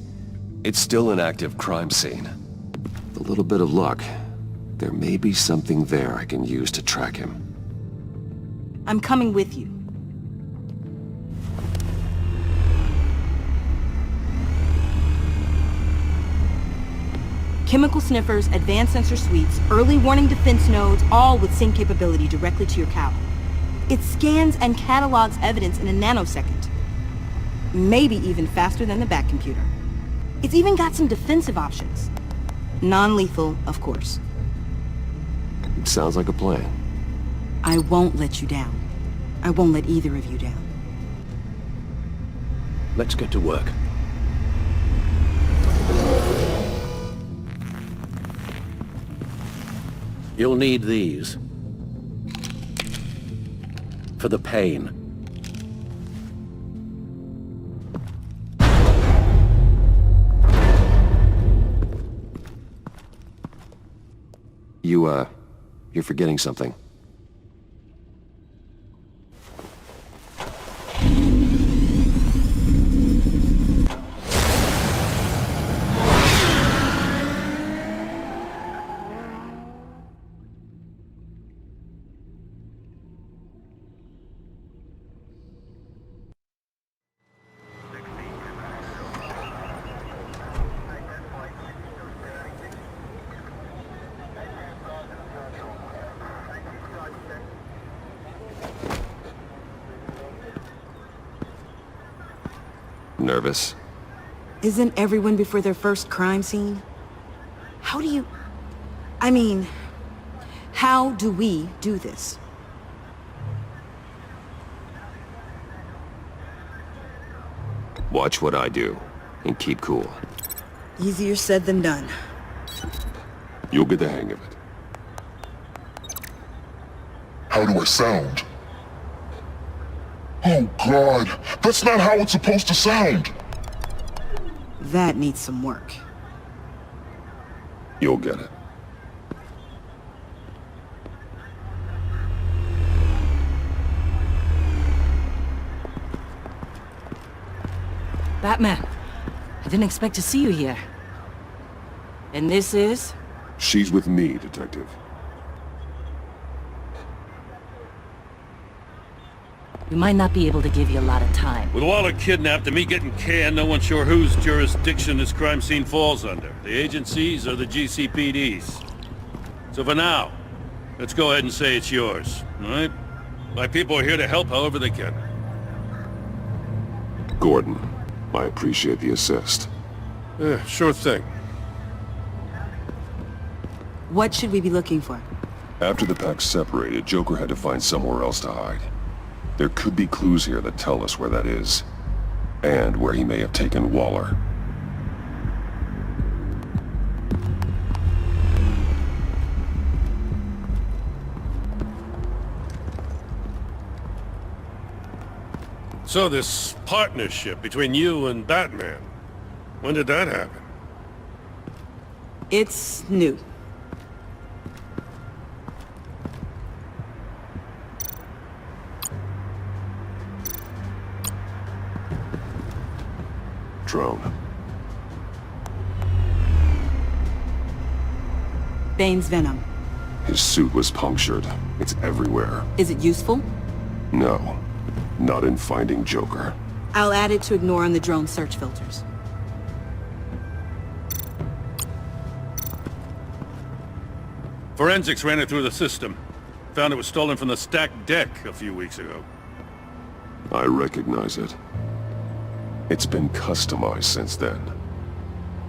it's still an active crime scene. With a little bit of luck, there may be something there I can use to track him. I'm coming with you. Chemical sniffers, advanced sensor suites, early warning defense nodes, all with sync capability directly to your cowl. It scans and catalogs evidence in a nanosecond. Maybe even faster than the Bat computer. It's even got some defensive options. Non-lethal, of course. It sounds like a plan. I won't let you down. I won't let either of you down. Let's get to work. You'll need these. For the pain. You're forgetting something. Nervous? Isn't everyone before their first crime scene? How do you... I mean, how do we do this? Watch what I do, and keep cool. Easier said than done. You'll get the hang of it. How do I sound? Oh God, that's not how it's supposed to sound! That needs some work. You'll get it. Batman, I didn't expect to see you here. And this is? She's with me, Detective. We might not be able to give you a lot of time. With Waller kidnapped and me getting canned, no one's sure whose jurisdiction this crime scene falls under. The agencies or the GCPD's. So for now, let's go ahead and say it's yours, all right? My people are here to help however they can. Gordon, I appreciate the assist. Sure thing. What should we be looking for? After the pack separated, Joker had to find somewhere else to hide. There could be clues here that tell us where that is, and where he may have taken Waller. So this partnership between you and Batman, when did that happen? It's new. Drone. Bane's venom. His suit was punctured. It's everywhere. Is it useful? No. Not in finding Joker. I'll add it to ignore on the drone search filters. Forensics ran it through the system. Found it was stolen from the stacked deck a few weeks ago. I recognize it. It's been customized since then.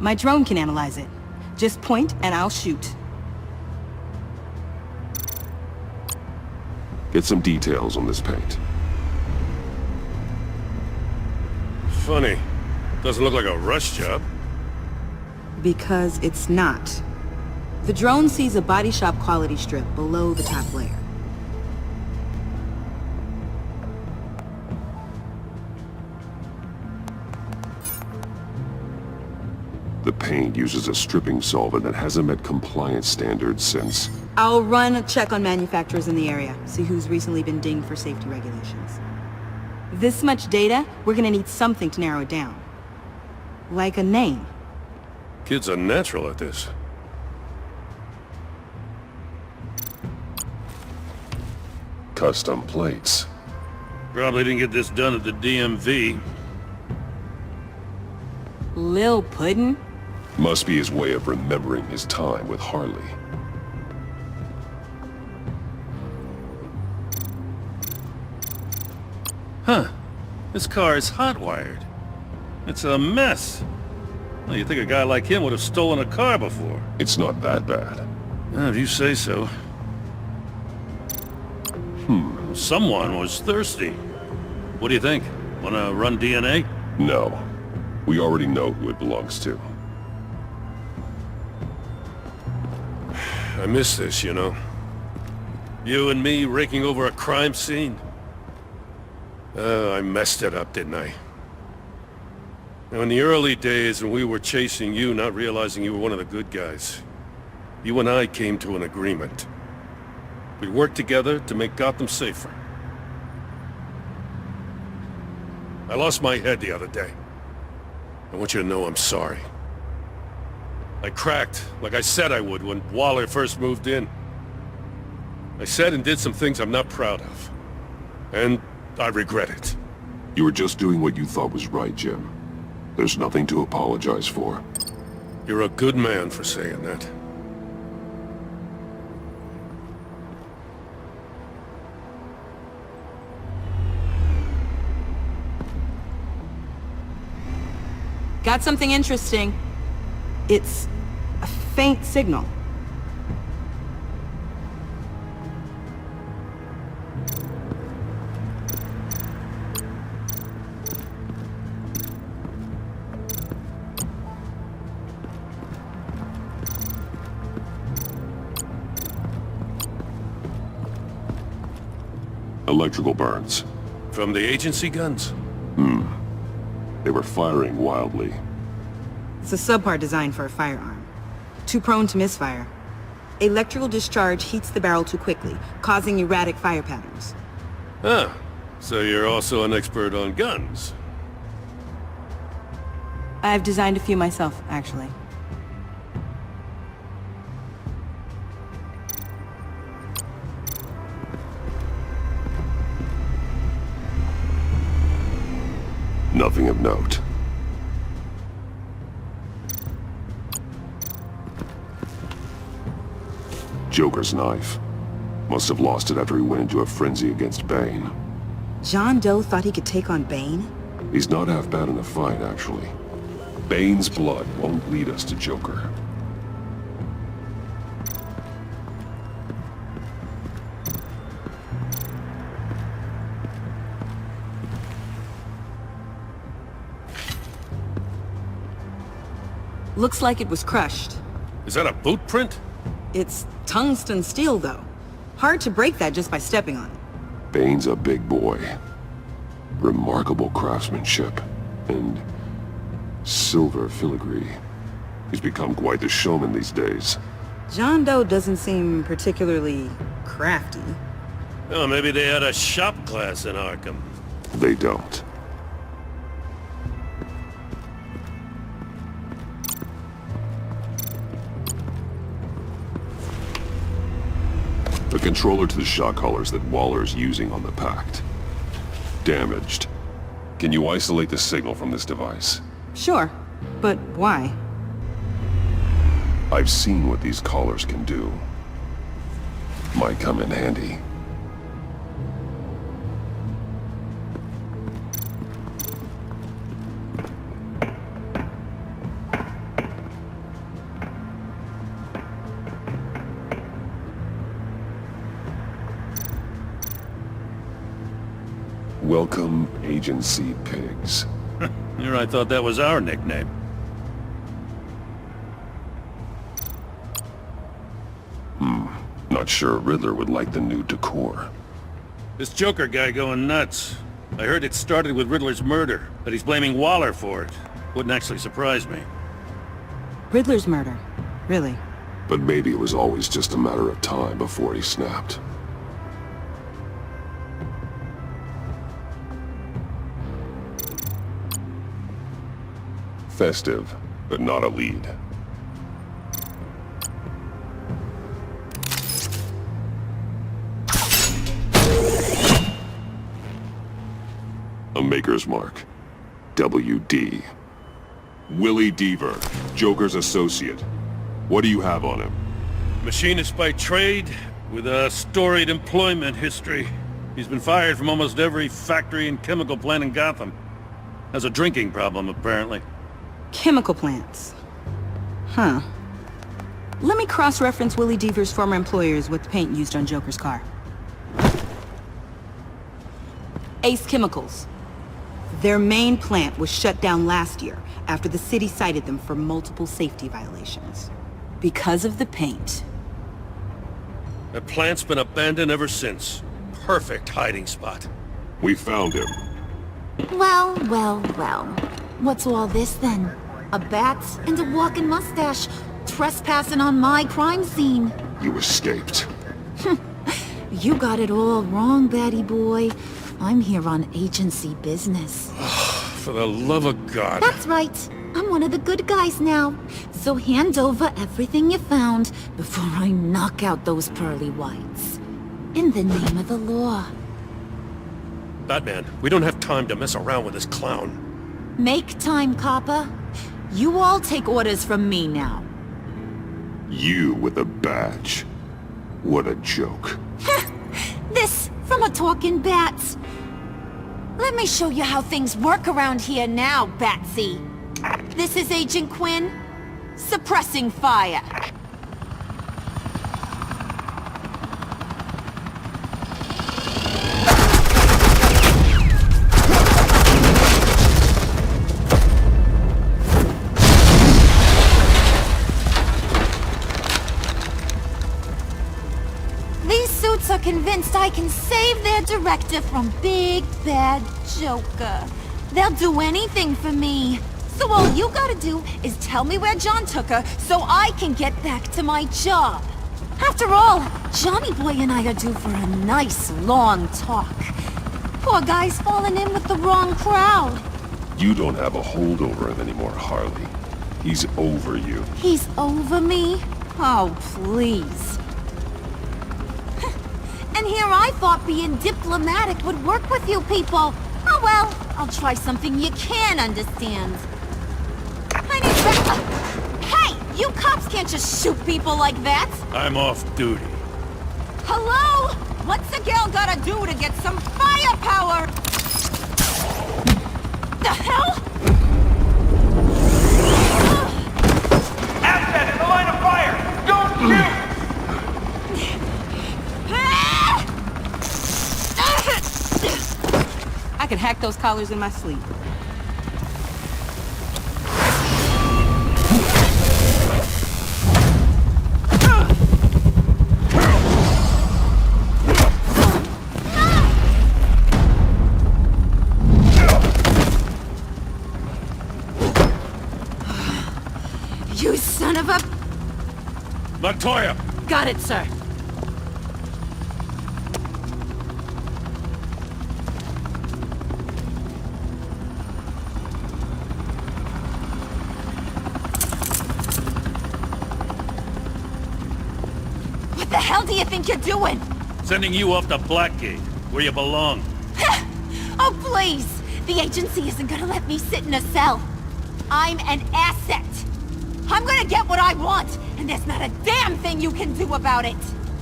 My drone can analyze it. Just point and I'll shoot. Get some details on this paint. Funny. Doesn't look like a rush job. Because it's not. The drone sees a body shop quality strip below the top layer. The paint uses a stripping solvent that hasn't met compliance standards since... I'll run a check on manufacturers in the area, see who's recently been dinged for safety regulations. This much data, we're gonna need something to narrow it down. Like a name. Kid's a natural at this. Custom plates. Probably didn't get this done at the DMV. Lil Puddin'? Must be his way of remembering his time with Harley. Huh. This car is hot-wired. It's a mess. Well, you'd think a guy like him would have stolen a car before. It's not that bad. If you say so. Someone was thirsty. What do you think? Wanna run DNA? No. We already know who it belongs to. I miss this, you know. You and me raking over a crime scene. Oh, I messed it up, didn't I? Now, in the early days when we were chasing you, not realizing you were one of the good guys, you and I came to an agreement. We worked together to make Gotham safer. I lost my head the other day. I want you to know I'm sorry. I cracked, like I said I would when Waller first moved in. I said and did some things I'm not proud of. And I regret it. You were just doing what you thought was right, Jim. There's nothing to apologize for. You're a good man for saying that. Got something interesting. It's a faint signal. Electrical burns. From the agency guns? They were firing wildly. It's a subpart designed for a firearm. Too prone to misfire. Electrical discharge heats the barrel too quickly, causing erratic fire patterns. Ah, so you're also an expert on guns. I've designed a few myself, actually. Nothing of note. Joker's knife. Must have lost it after he went into a frenzy against Bane. John Doe thought he could take on Bane? He's not half bad in a fight, actually. Bane's blood won't lead us to Joker. Looks like it was crushed. Is that a boot print? It's tungsten steel, though. Hard to break that just by stepping on it. Bane's a big boy. Remarkable craftsmanship. And silver filigree. He's become quite the showman these days. John Doe doesn't seem particularly crafty. Oh, maybe they had a shop class in Arkham. They don't. The controller to the shot collars that Waller's using on the Pact. Damaged. Can you isolate the signal from this device? Sure, but why? I've seen what these collars can do. Might come in handy. Welcome, Agency Pigs. Here I thought that was our nickname. Not sure Riddler would like the new decor. This Joker guy going nuts. I heard it started with Riddler's murder, but he's blaming Waller for it. Wouldn't actually surprise me. Riddler's murder? Really? But maybe it was always just a matter of time before he snapped. Festive, but not a lead. A maker's mark. WD. Willie Deaver, Joker's associate. What do you have on him? Machinist by trade, with a storied employment history. He's been fired from almost every factory and chemical plant in Gotham. Has a drinking problem, apparently. Chemical plants. Huh. Let me cross-reference Willie Deaver's former employers with the paint used on Joker's car. Ace Chemicals. Their main plant was shut down last year after the city cited them for multiple safety violations. Because of the paint. The plant's been abandoned ever since. Perfect hiding spot. We found him. Well, well, well. What's all this then? A bat and a walking mustache trespassing on my crime scene. You escaped. You got it all wrong, Batty boy. I'm here on agency business. For the love of God. That's right. I'm one of the good guys now. So hand over everything you found before I knock out those pearly whites. In the name of the law. Batman, we don't have time to mess around with this clown. Make time, copper. You all take orders from me now. You with a badge. What a joke. This from a talking bat. Let me show you how things work around here now, Batsy. This is Agent Quinn. Suppressing fire. These suits are convinced I can save their director from Big Bad Joker. They'll do anything for me. So all you gotta do is tell me where John took her so I can get back to my job. After all, Johnny Boy and I are due for a nice long talk. Poor guy's fallen in with the wrong crowd. You don't have a hold over him anymore, Harley. He's over you. He's over me? Oh, please. And here I thought being diplomatic would work with you people. Oh well, I'll try something you can understand. I need Hey! You cops can't just shoot people like that! I'm off duty. Hello? What's a girl gotta do to get some firepower? The hell? Asset in the line of fire! Don't shoot! I can hack those collars in my sleep. You son of a... Montoya! Got it, sir. What the hell do you think you're doing? Sending you off to Blackgate, where you belong. Oh, please! The agency isn't gonna let me sit in a cell. I'm an asset. I'm gonna get what I want, and there's not a damn thing you can do about it.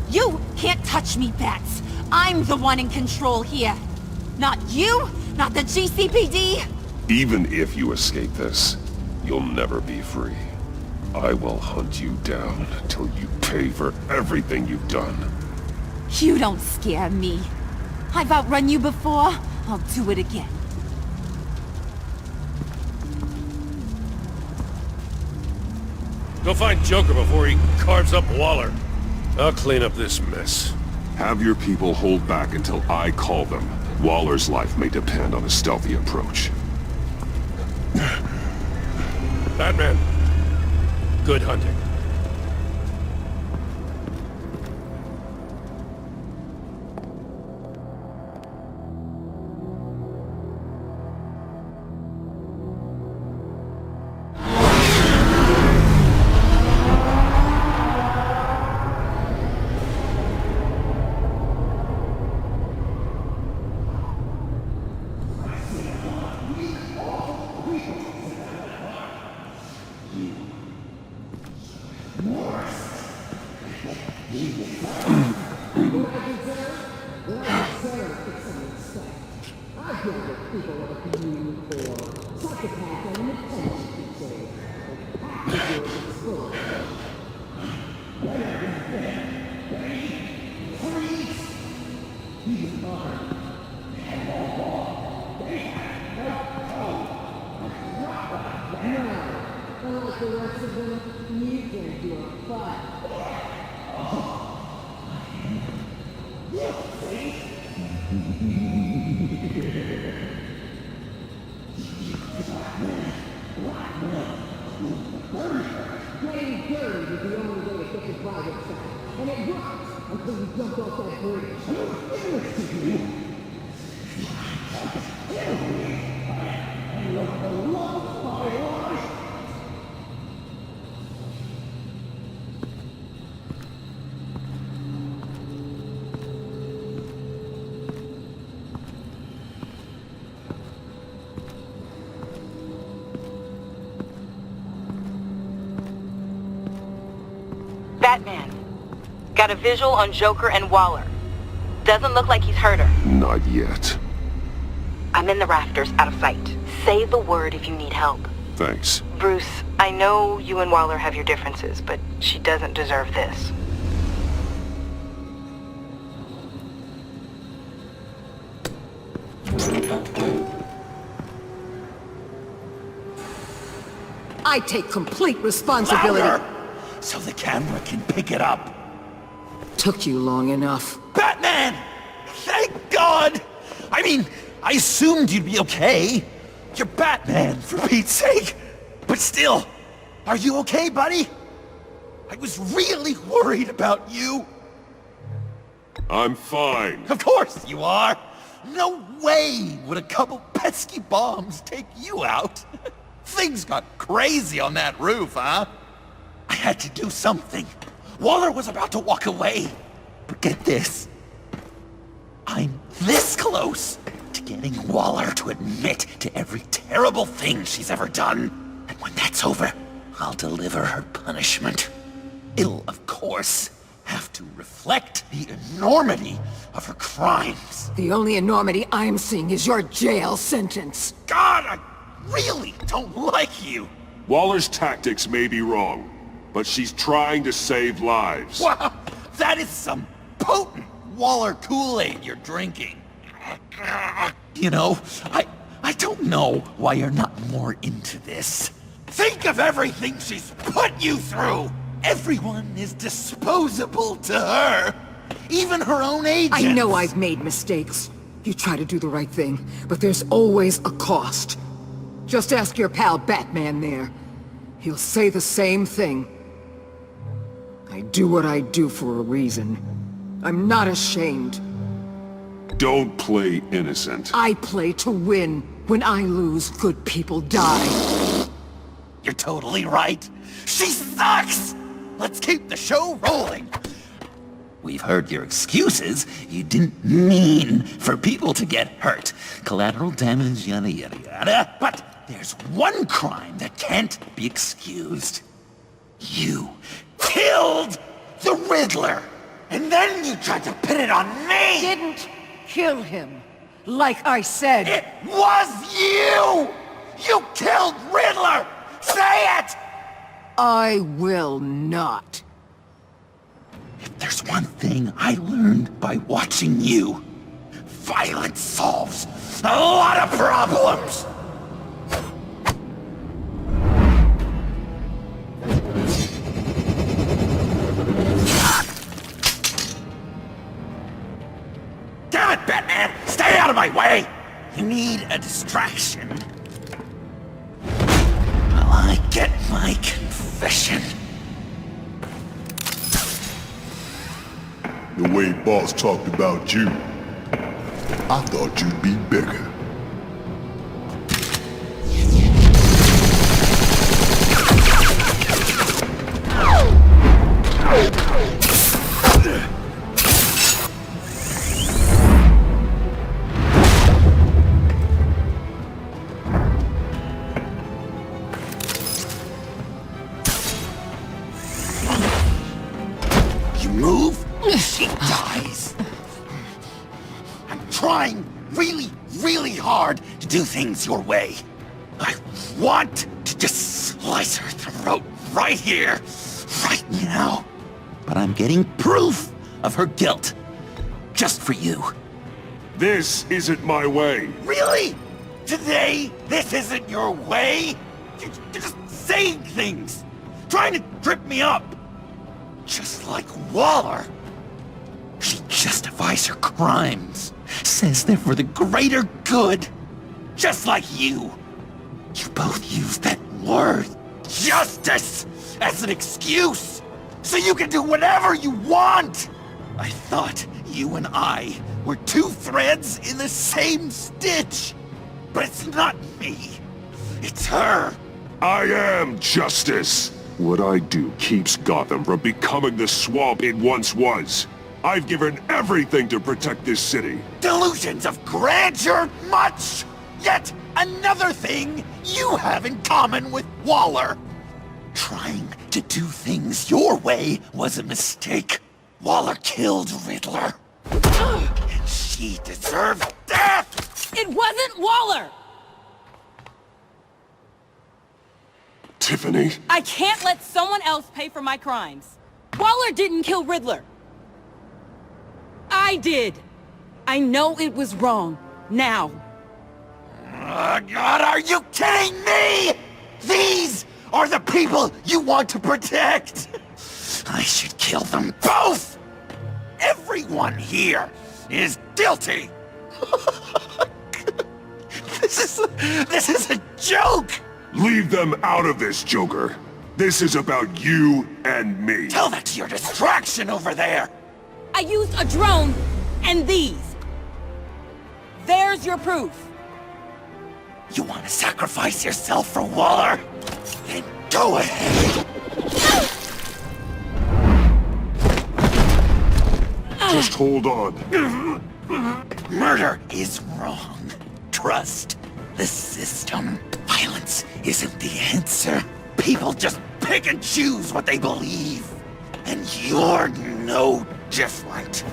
You can't touch me, Bats. I'm the one in control here. Not you, not the GCPD. Even if you escape this, you'll never be free. I will hunt you down till you pay for everything you've done. You don't scare me. I've outrun you before. I'll do it again. Go find Joker before he carves up Waller. I'll clean up this mess. Have your people hold back until I call them. Waller's life may depend on a stealthy approach. Batman, good hunting. Batman. Got a visual on Joker and Waller. Doesn't look like he's hurt her. Not yet. I'm in the rafters, out of sight. Say the word if you need help. Thanks. Bruce, I know you and Waller have your differences, but she doesn't deserve this. I take complete responsibility. Louder! So the camera can pick it up. Took you long enough. Batman! Thank God! I mean, I assumed you'd be okay. You're Batman, for Pete's sake. But still, are you okay, buddy? I was really worried about you. I'm fine. Of course you are. No way would a couple pesky bombs take you out. Things got crazy on that roof, huh? I had to do something. Waller was about to walk away. But get this. I'm this close to getting Waller to admit to every terrible thing she's ever done. And when that's over, I'll deliver her punishment. It'll, of course, have to reflect the enormity of her crimes. The only enormity I'm seeing is your jail sentence. God, I really don't like you. Waller's tactics may be wrong, but she's trying to save lives. Wow, that is some potent Waller Kool-Aid you're drinking. You know, I don't know why you're not more into this. Think of everything she's put you through! Everyone is disposable to her. Even her own agents. I know I've made mistakes. You try to do the right thing, but there's always a cost. Just ask your pal Batman there. He'll say the same thing. I do what I do for a reason. I'm not ashamed. Don't play innocent. I play to win. When I lose, good people die. You're totally right. She sucks! Let's keep the show rolling. We've heard your excuses. You didn't mean for people to get hurt. Collateral damage, yada yada yada. But there's one crime that can't be excused. You killed the Riddler! And then you tried to pin it on me! Didn't kill him. Like I said. It was you! You killed Riddler! Say it! I will not. If there's one thing I learned by watching you, violence solves a lot of problems! Damn it, Batman! Stay out of my way! You need a distraction. While I get my confession. The way Boss talked about you, I thought you'd be bigger. You move, she dies. I'm trying really, really hard to do things your way. I want to just slice her throat right here, right now. But I'm getting proof of her guilt. Just for you. This isn't my way. Really? Today, this isn't your way? You're just saying things. Trying to trip me up. Just like Waller. She justifies her crimes. Says they're for the greater good. Just like you. You both use that word, justice, as an excuse. So you can do whatever you want. I thought you and I were two threads in the same stitch. But it's not me. It's her. I am justice. What I do keeps Gotham from becoming the swamp it once was. I've given everything to protect this city. Delusions of grandeur, much? Yet another thing you have in common with Waller. Trying to do things your way was a mistake. Waller killed Riddler. And she deserved death! It wasn't Waller! Tiffany? I can't let someone else pay for my crimes. Waller didn't kill Riddler. I did. I know it was wrong. Now. Oh, God, are you kidding me? These are the people you want to protect. I should kill them both. Everyone here is guilty. This is a joke. Leave them out of this, Joker. This is about you and me. Tell that to your distraction over there. I used a drone and these. There's your proof. You want to sacrifice yourself for Waller? Then go ahead. Just hold on. Murder is wrong. Trust the system. Violence isn't the answer. People just pick and choose what they believe. And you're no different.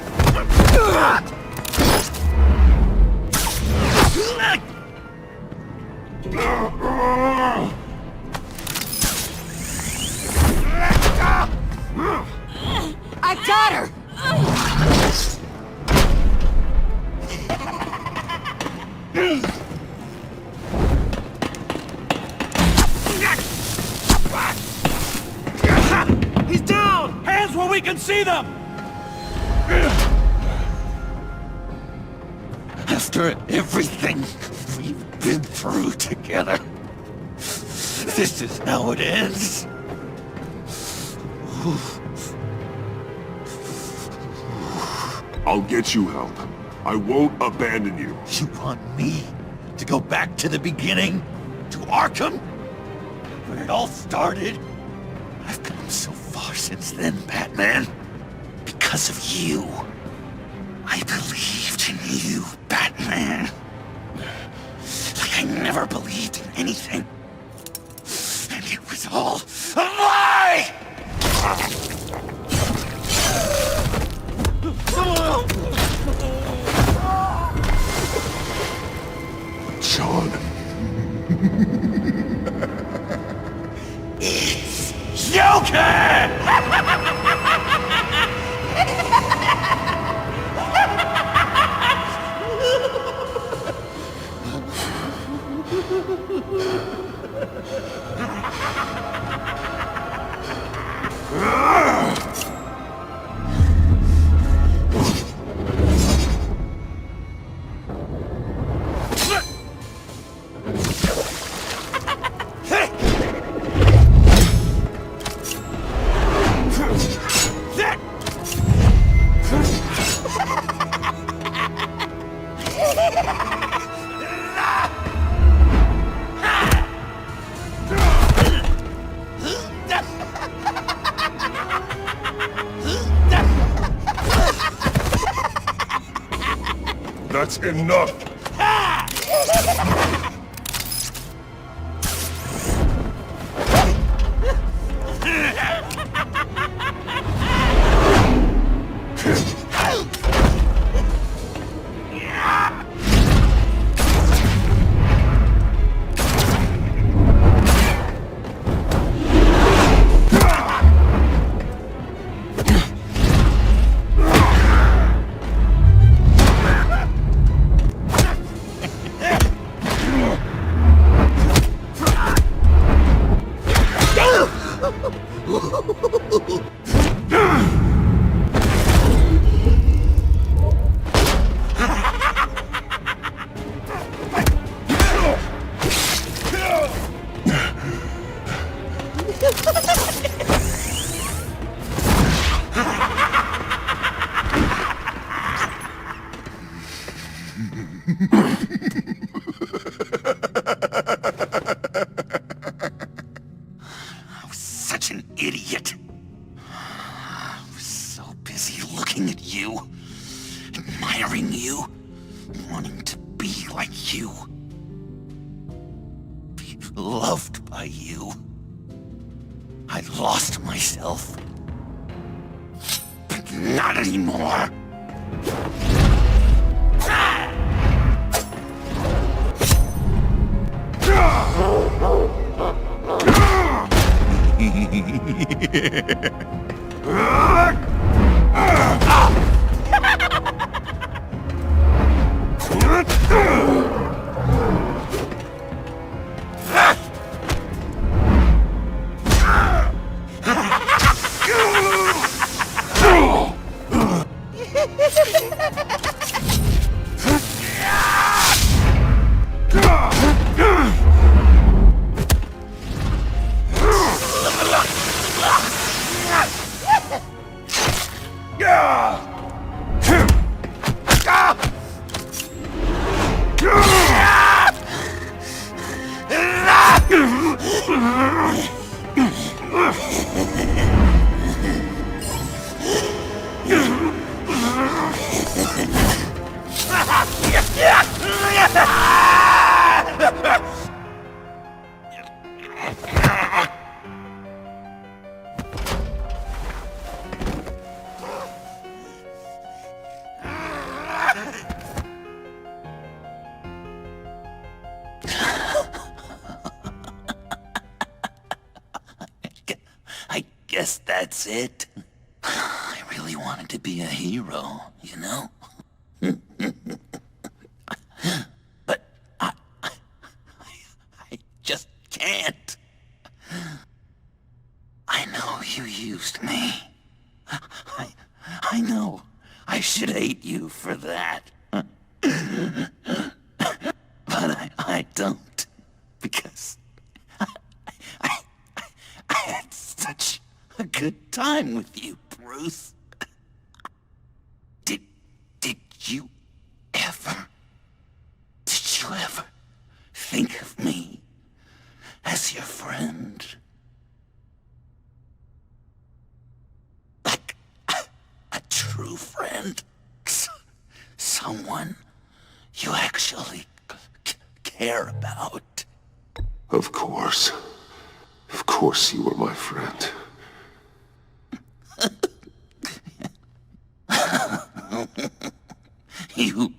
I got her! He's down! Hands where we can see them! After everything we've been through together, this is how it ends. I'll get you help. I won't abandon you. You want me to go back to the beginning? To Arkham? Where it all started? I've come so far since then, Batman. Because of you. I believed in you, Batman. Like I never believed in anything. And it was all a lie! John. It's Joker! That's enough! Such an idiot. I was so busy looking at you, admiring you, wanting to be like you, be loved by you. I lost myself. But not anymore. I guess that's it. I really wanted to be a hero, you know? But I just can't. I know you used me. I know I should hate you for that. But I don't, because I had such a good time with you, Bruce. Did you ever think of me as your friend? Like a true friend? Someone you actually care about? Of course. Of course you were my friend. You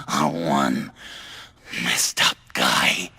are one messed up guy.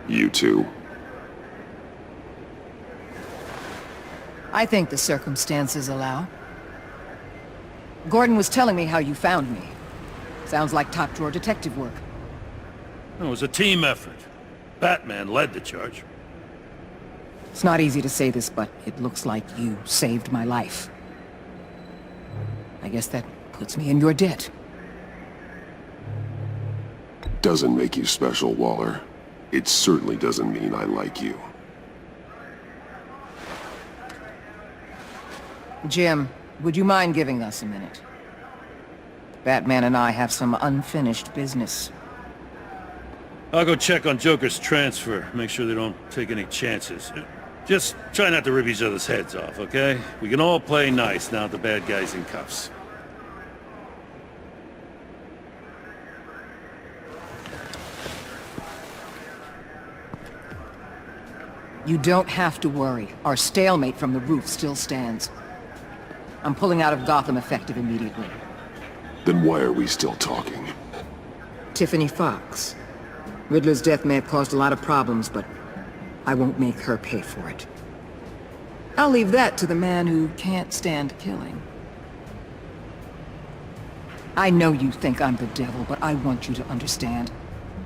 You too. I think the circumstances allow. Gordon was telling me how you found me. Sounds like top-drawer detective work. It was a team effort. Batman led the charge. It's not easy to say this, but it looks like you saved my life. I guess that puts me in your debt. Doesn't make you special, Waller. It certainly doesn't mean I like you. Jim, would you mind giving us a minute? Batman and I have some unfinished business. I'll go check on Joker's transfer, make sure they don't take any chances. Just try not to rip each other's heads off, okay? We can all play nice now that the bad guy's in cuffs. You don't have to worry. Our stalemate from the roof still stands. I'm pulling out of Gotham effective immediately. Then why are we still talking? Tiffany Fox. Riddler's death may have caused a lot of problems, but I won't make her pay for it. I'll leave that to the man who can't stand killing. I know you think I'm the devil, but I want you to understand.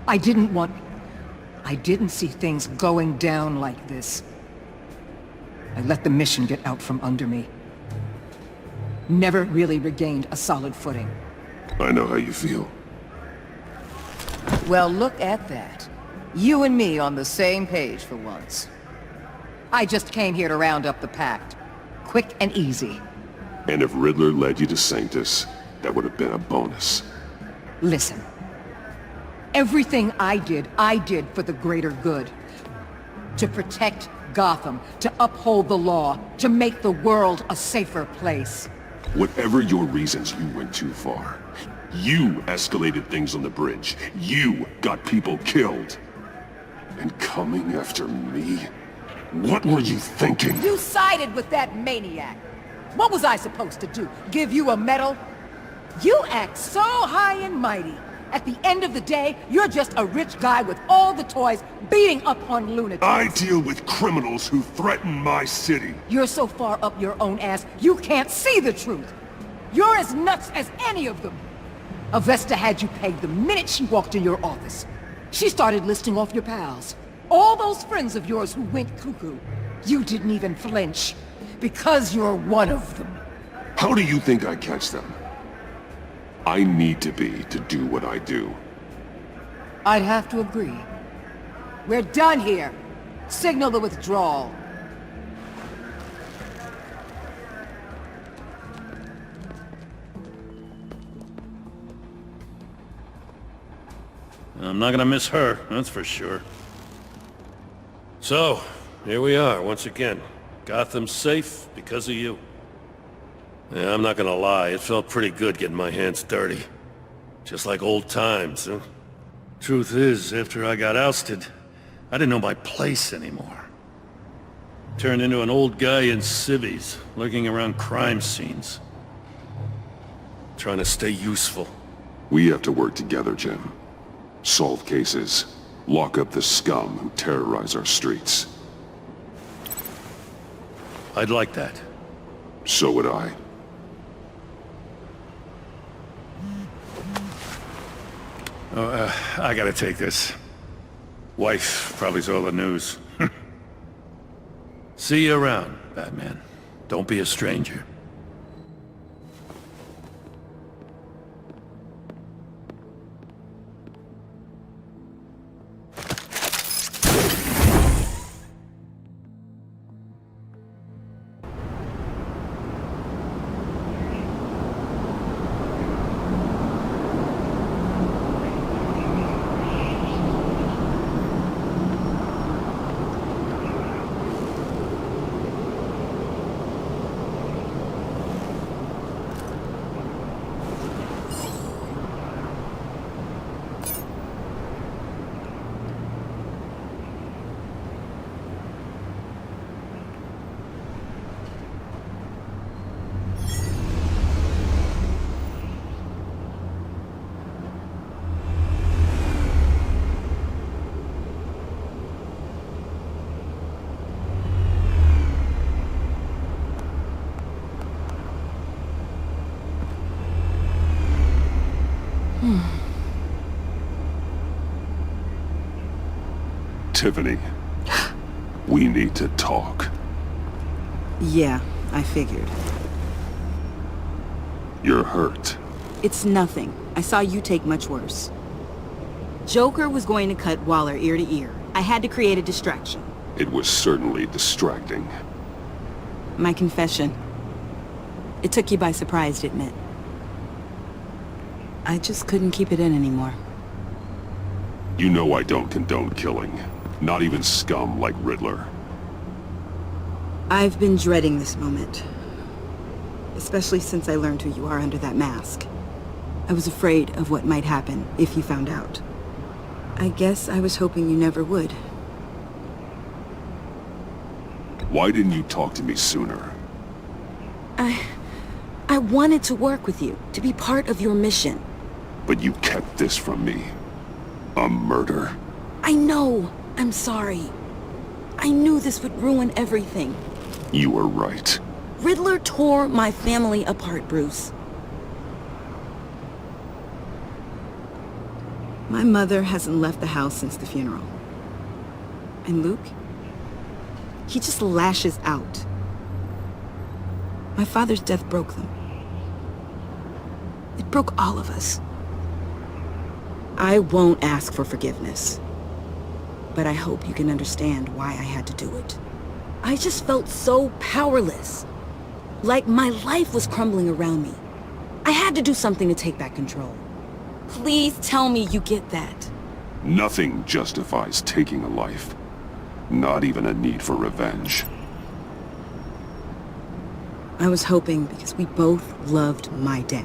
I didn't see things going down like this. I let the mission get out from under me. Never really regained a solid footing. I know how you feel. Well, look at that. You and me on the same page for once. I just came here to round up the pact. Quick and easy. And if Riddler led you to Sanctus, that would have been a bonus. Listen. Everything I did for the greater good. To protect Gotham, to uphold the law, to make the world a safer place. Whatever your reasons, you went too far. You escalated things on the bridge. You got people killed. And coming after me? What were you thinking? You sided with that maniac. What was I supposed to do? Give you a medal? You act so high and mighty. At the end of the day, you're just a rich guy with all the toys beating up on lunatics. I deal with criminals who threaten my city. You're so far up your own ass, you can't see the truth. You're as nuts as any of them. Avesta had you pegged the minute she walked in your office. She started listing off your pals. All those friends of yours who went cuckoo. You didn't even flinch. Because you're one of them. How do you think I catch them? I need to be to do what I do. I'd have to agree. We're done here. Signal the withdrawal. I'm not gonna miss her, that's for sure. So, here we are, once again. Gotham's safe because of you. Yeah, I'm not gonna lie, it felt pretty good getting my hands dirty. Just like old times, huh? Truth is, after I got ousted, I didn't know my place anymore. Turned into an old guy in civvies, lurking around crime scenes. Trying to stay useful. We have to work together, Jim. Solve cases. Lock up the scum who terrorize our streets. I'd like that. So would I. I gotta take this. Wife probably saw the news. See you around, Batman. Don't be a stranger. Tiffany, we need to talk. Yeah, I figured. You're hurt. It's nothing. I saw you take much worse. Joker was going to cut Waller ear to ear. I had to create a distraction. It was certainly distracting. My confession. It took you by surprise, didn't it? I just couldn't keep it in anymore. You know I don't condone killing. Not even scum like Riddler. I've been dreading this moment. Especially since I learned who you are under that mask. I was afraid of what might happen if you found out. I guess I was hoping you never would. Why didn't you talk to me sooner? I wanted to work with you, to be part of your mission. But you kept this from me. A murder. I know. I'm sorry. I knew this would ruin everything. You were right. Riddler tore my family apart, Bruce. My mother hasn't left the house since the funeral. And Luke? He just lashes out. My father's death broke them. It broke all of us. I won't ask for forgiveness. But I hope you can understand why I had to do it. I just felt so powerless. Like my life was crumbling around me. I had to do something to take back control. Please tell me you get that. Nothing justifies taking a life. Not even a need for revenge. I was hoping because we both loved my dad,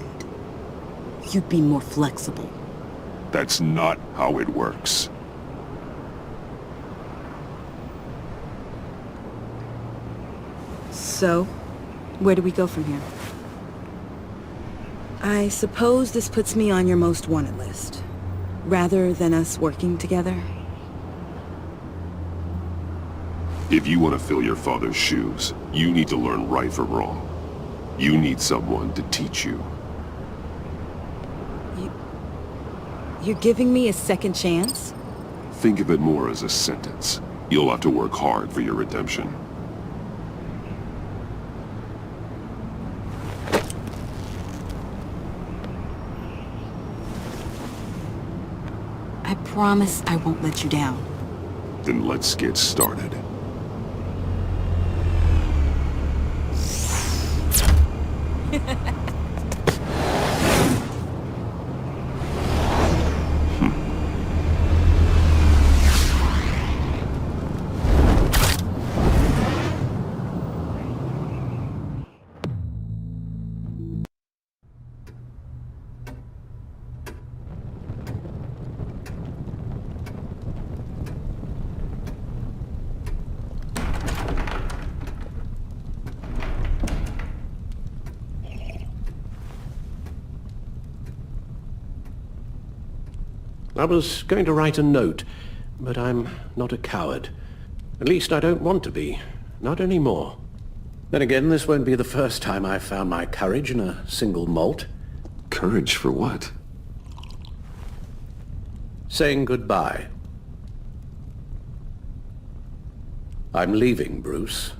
you'd be more flexible. That's not how it works. So, where do we go from here? I suppose this puts me on your most wanted list, rather than us working together. If you want to fill your father's shoes, you need to learn right from wrong. You need someone to teach you. You're giving me a second chance? Think of it more as a sentence. You'll have to work hard for your redemption. I promise I won't let you down. Then let's get started. I was going to write a note, but I'm not a coward. At least I don't want to be. Not anymore. Then again, this won't be the first time I've found my courage in a single malt. Courage for what? Saying goodbye. I'm leaving, Bruce.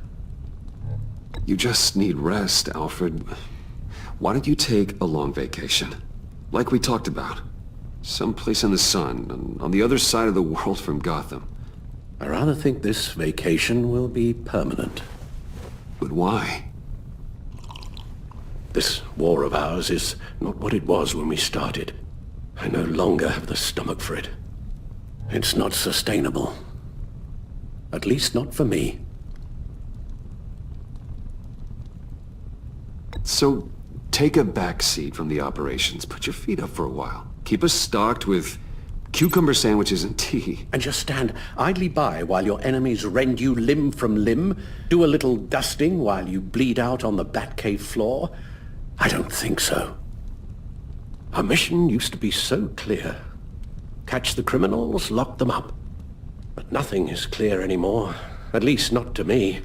You just need rest, Alfred. Why don't you take a long vacation? Like we talked about. Someplace in the sun, on the other side of the world from Gotham. I rather think this vacation will be permanent. But why? This war of ours is not what it was when we started. I no longer have the stomach for it. It's not sustainable. At least not for me. So, take a back seat from the operations. Put your feet up for a while. Keep us stocked with cucumber sandwiches and tea. And just stand idly by while your enemies rend you limb from limb? Do a little dusting while you bleed out on the Batcave floor? I don't think so. Our mission used to be so clear. Catch the criminals, lock them up. But nothing is clear anymore. At least not to me.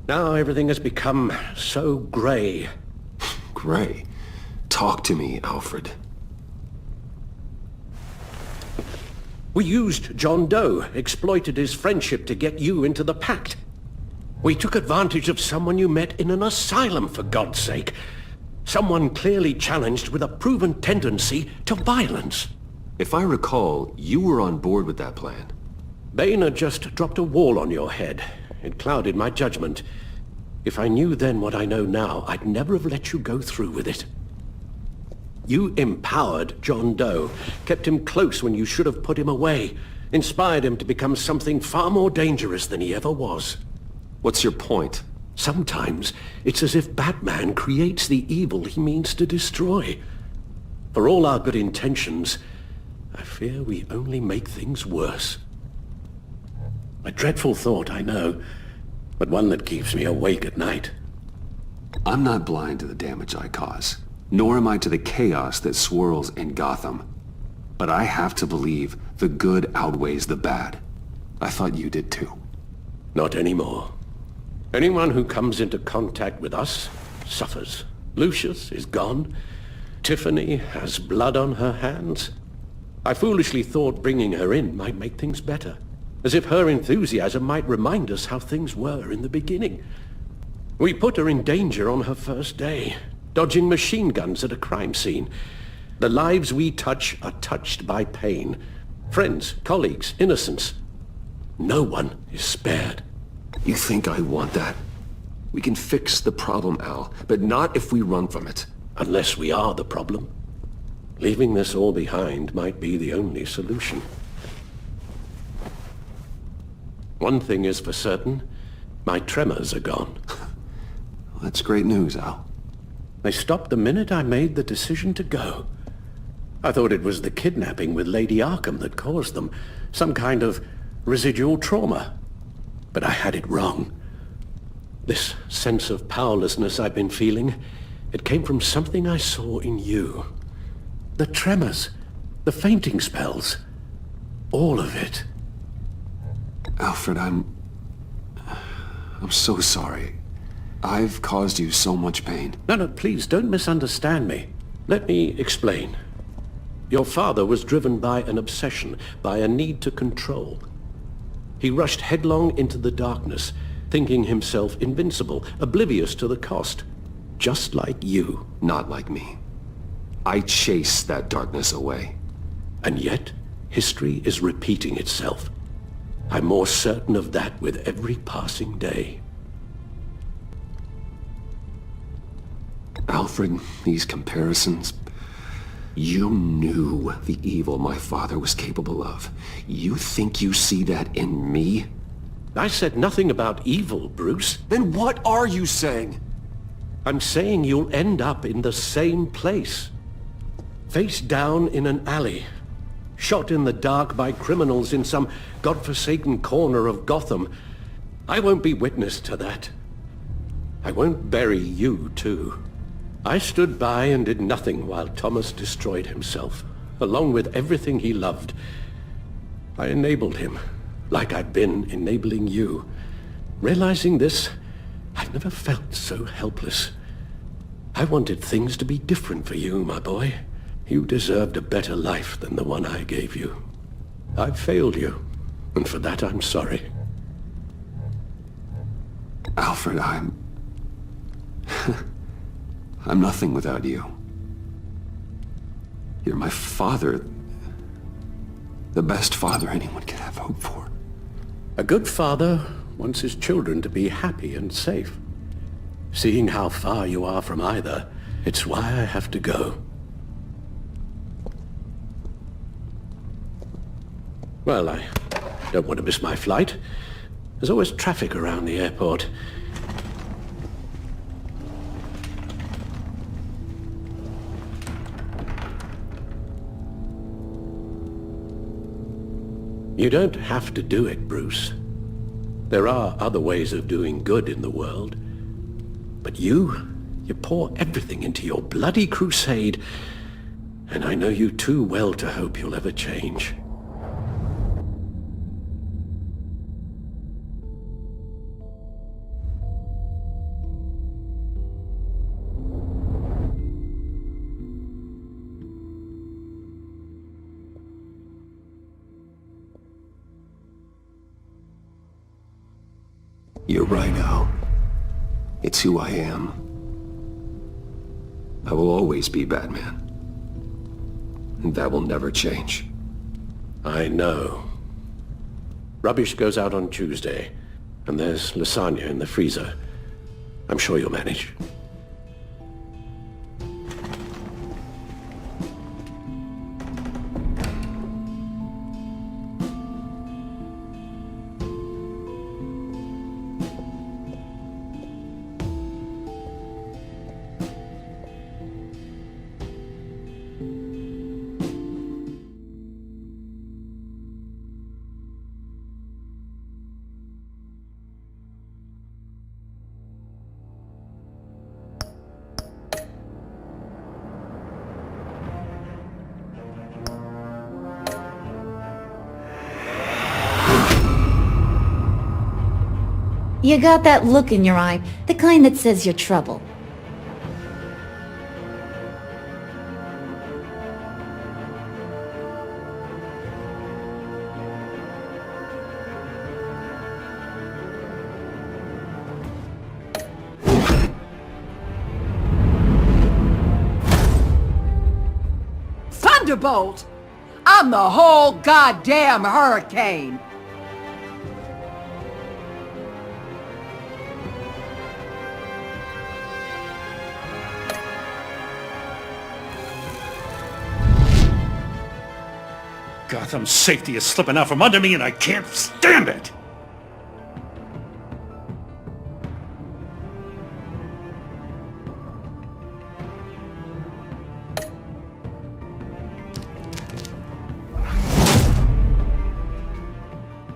Now everything has become so grey. Grey? Talk to me, Alfred. We used John Doe, exploited his friendship to get you into the pact. We took advantage of someone you met in an asylum, for God's sake. Someone clearly challenged with a proven tendency to violence. If I recall, you were on board with that plan. Manor just dropped a wall on your head. It clouded my judgment. If I knew then what I know now, I'd never have let you go through with it. You empowered John Doe, kept him close when you should have put him away, inspired him to become something far more dangerous than he ever was. What's your point? Sometimes it's as if Batman creates the evil he means to destroy. For all our good intentions, I fear we only make things worse. A dreadful thought, I know, but one that keeps me awake at night. I'm not blind to the damage I cause, nor am I to the chaos that swirls in Gotham. But I have to believe the good outweighs the bad. I thought you did too. Not anymore. Anyone who comes into contact with us suffers. Lucius is gone. Tiffany has blood on her hands. I foolishly thought bringing her in might make things better, as if her enthusiasm might remind us how things were in the beginning. We put her in danger on her first day, dodging machine guns at a crime scene. The lives we touch are touched by pain. Friends, colleagues, innocents. No one is spared. You think I want that? We can fix the problem, Al, but not if we run from it. Unless we are the problem. Leaving this all behind might be the only solution. One thing is for certain, my tremors are gone. That's great news, Al. They stopped the minute I made the decision to go. I thought it was the kidnapping with Lady Arkham that caused them, some kind of residual trauma. But I had it wrong. This sense of powerlessness I've been feeling, it came from something I saw in you. The tremors, the fainting spells, all of it. Alfred, I'm so sorry. I've caused you so much pain. No, please don't misunderstand me. Let me explain. Your father was driven by an obsession, by a need to control. He rushed headlong into the darkness, thinking himself invincible, oblivious to the cost. Just like you. Not like me. I chased that darkness away. And yet, history is repeating itself. I'm more certain of that with every passing day. Alfred, these comparisons... You knew the evil my father was capable of. You think you see that in me? I said nothing about evil, Bruce. Then what are you saying? I'm saying you'll end up in the same place. Face down in an alley. Shot in the dark by criminals in some godforsaken corner of Gotham. I won't be witness to that. I won't bury you, too. I stood by and did nothing while Thomas destroyed himself, along with everything he loved. I enabled him, like I've been enabling you. Realizing this, I've never felt so helpless. I wanted things to be different for you, my boy. You deserved a better life than the one I gave you. I've failed you, and for that I'm sorry. Alfred, I'm nothing without you. You're my father. The best father anyone could have hope for. A good father wants his children to be happy and safe. Seeing how far you are from either, it's why I have to go. Well, I don't want to miss my flight. There's always traffic around the airport. You don't have to do it, Bruce. There are other ways of doing good in the world. But you pour everything into your bloody crusade, and I know you too well to hope you'll ever change. You're right, Al. It's who I am. I will always be Batman. And that will never change. I know. Rubbish goes out on Tuesday, and there's lasagna in the freezer. I'm sure you'll manage. You got that look in your eye, the kind that says you're trouble. Thunderbolt! I'm the whole goddamn hurricane! Gotham's safety is slipping out from under me and I can't stand it!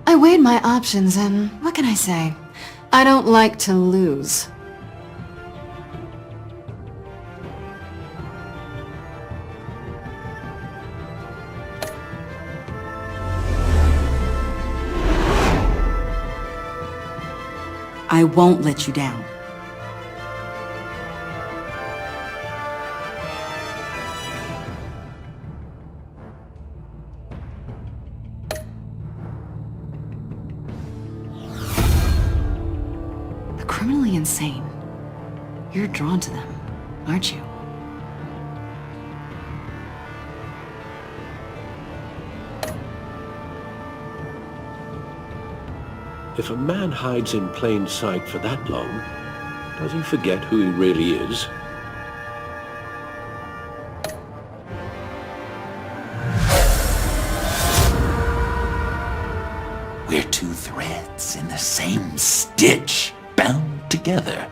I weighed my options and what can I say? I don't like to lose. I won't let you down. The criminally insane. You're drawn to them, aren't you? If a man hides in plain sight for that long, does he forget who he really is? We're two threads in the same stitch, bound together,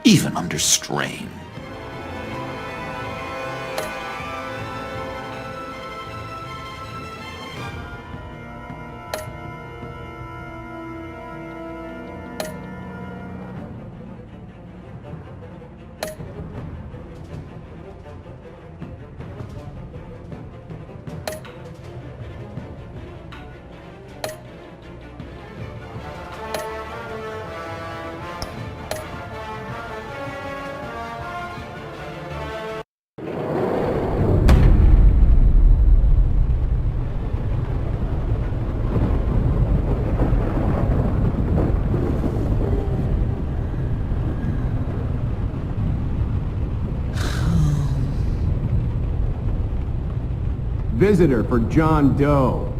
even under strain. Visitor for John Doe.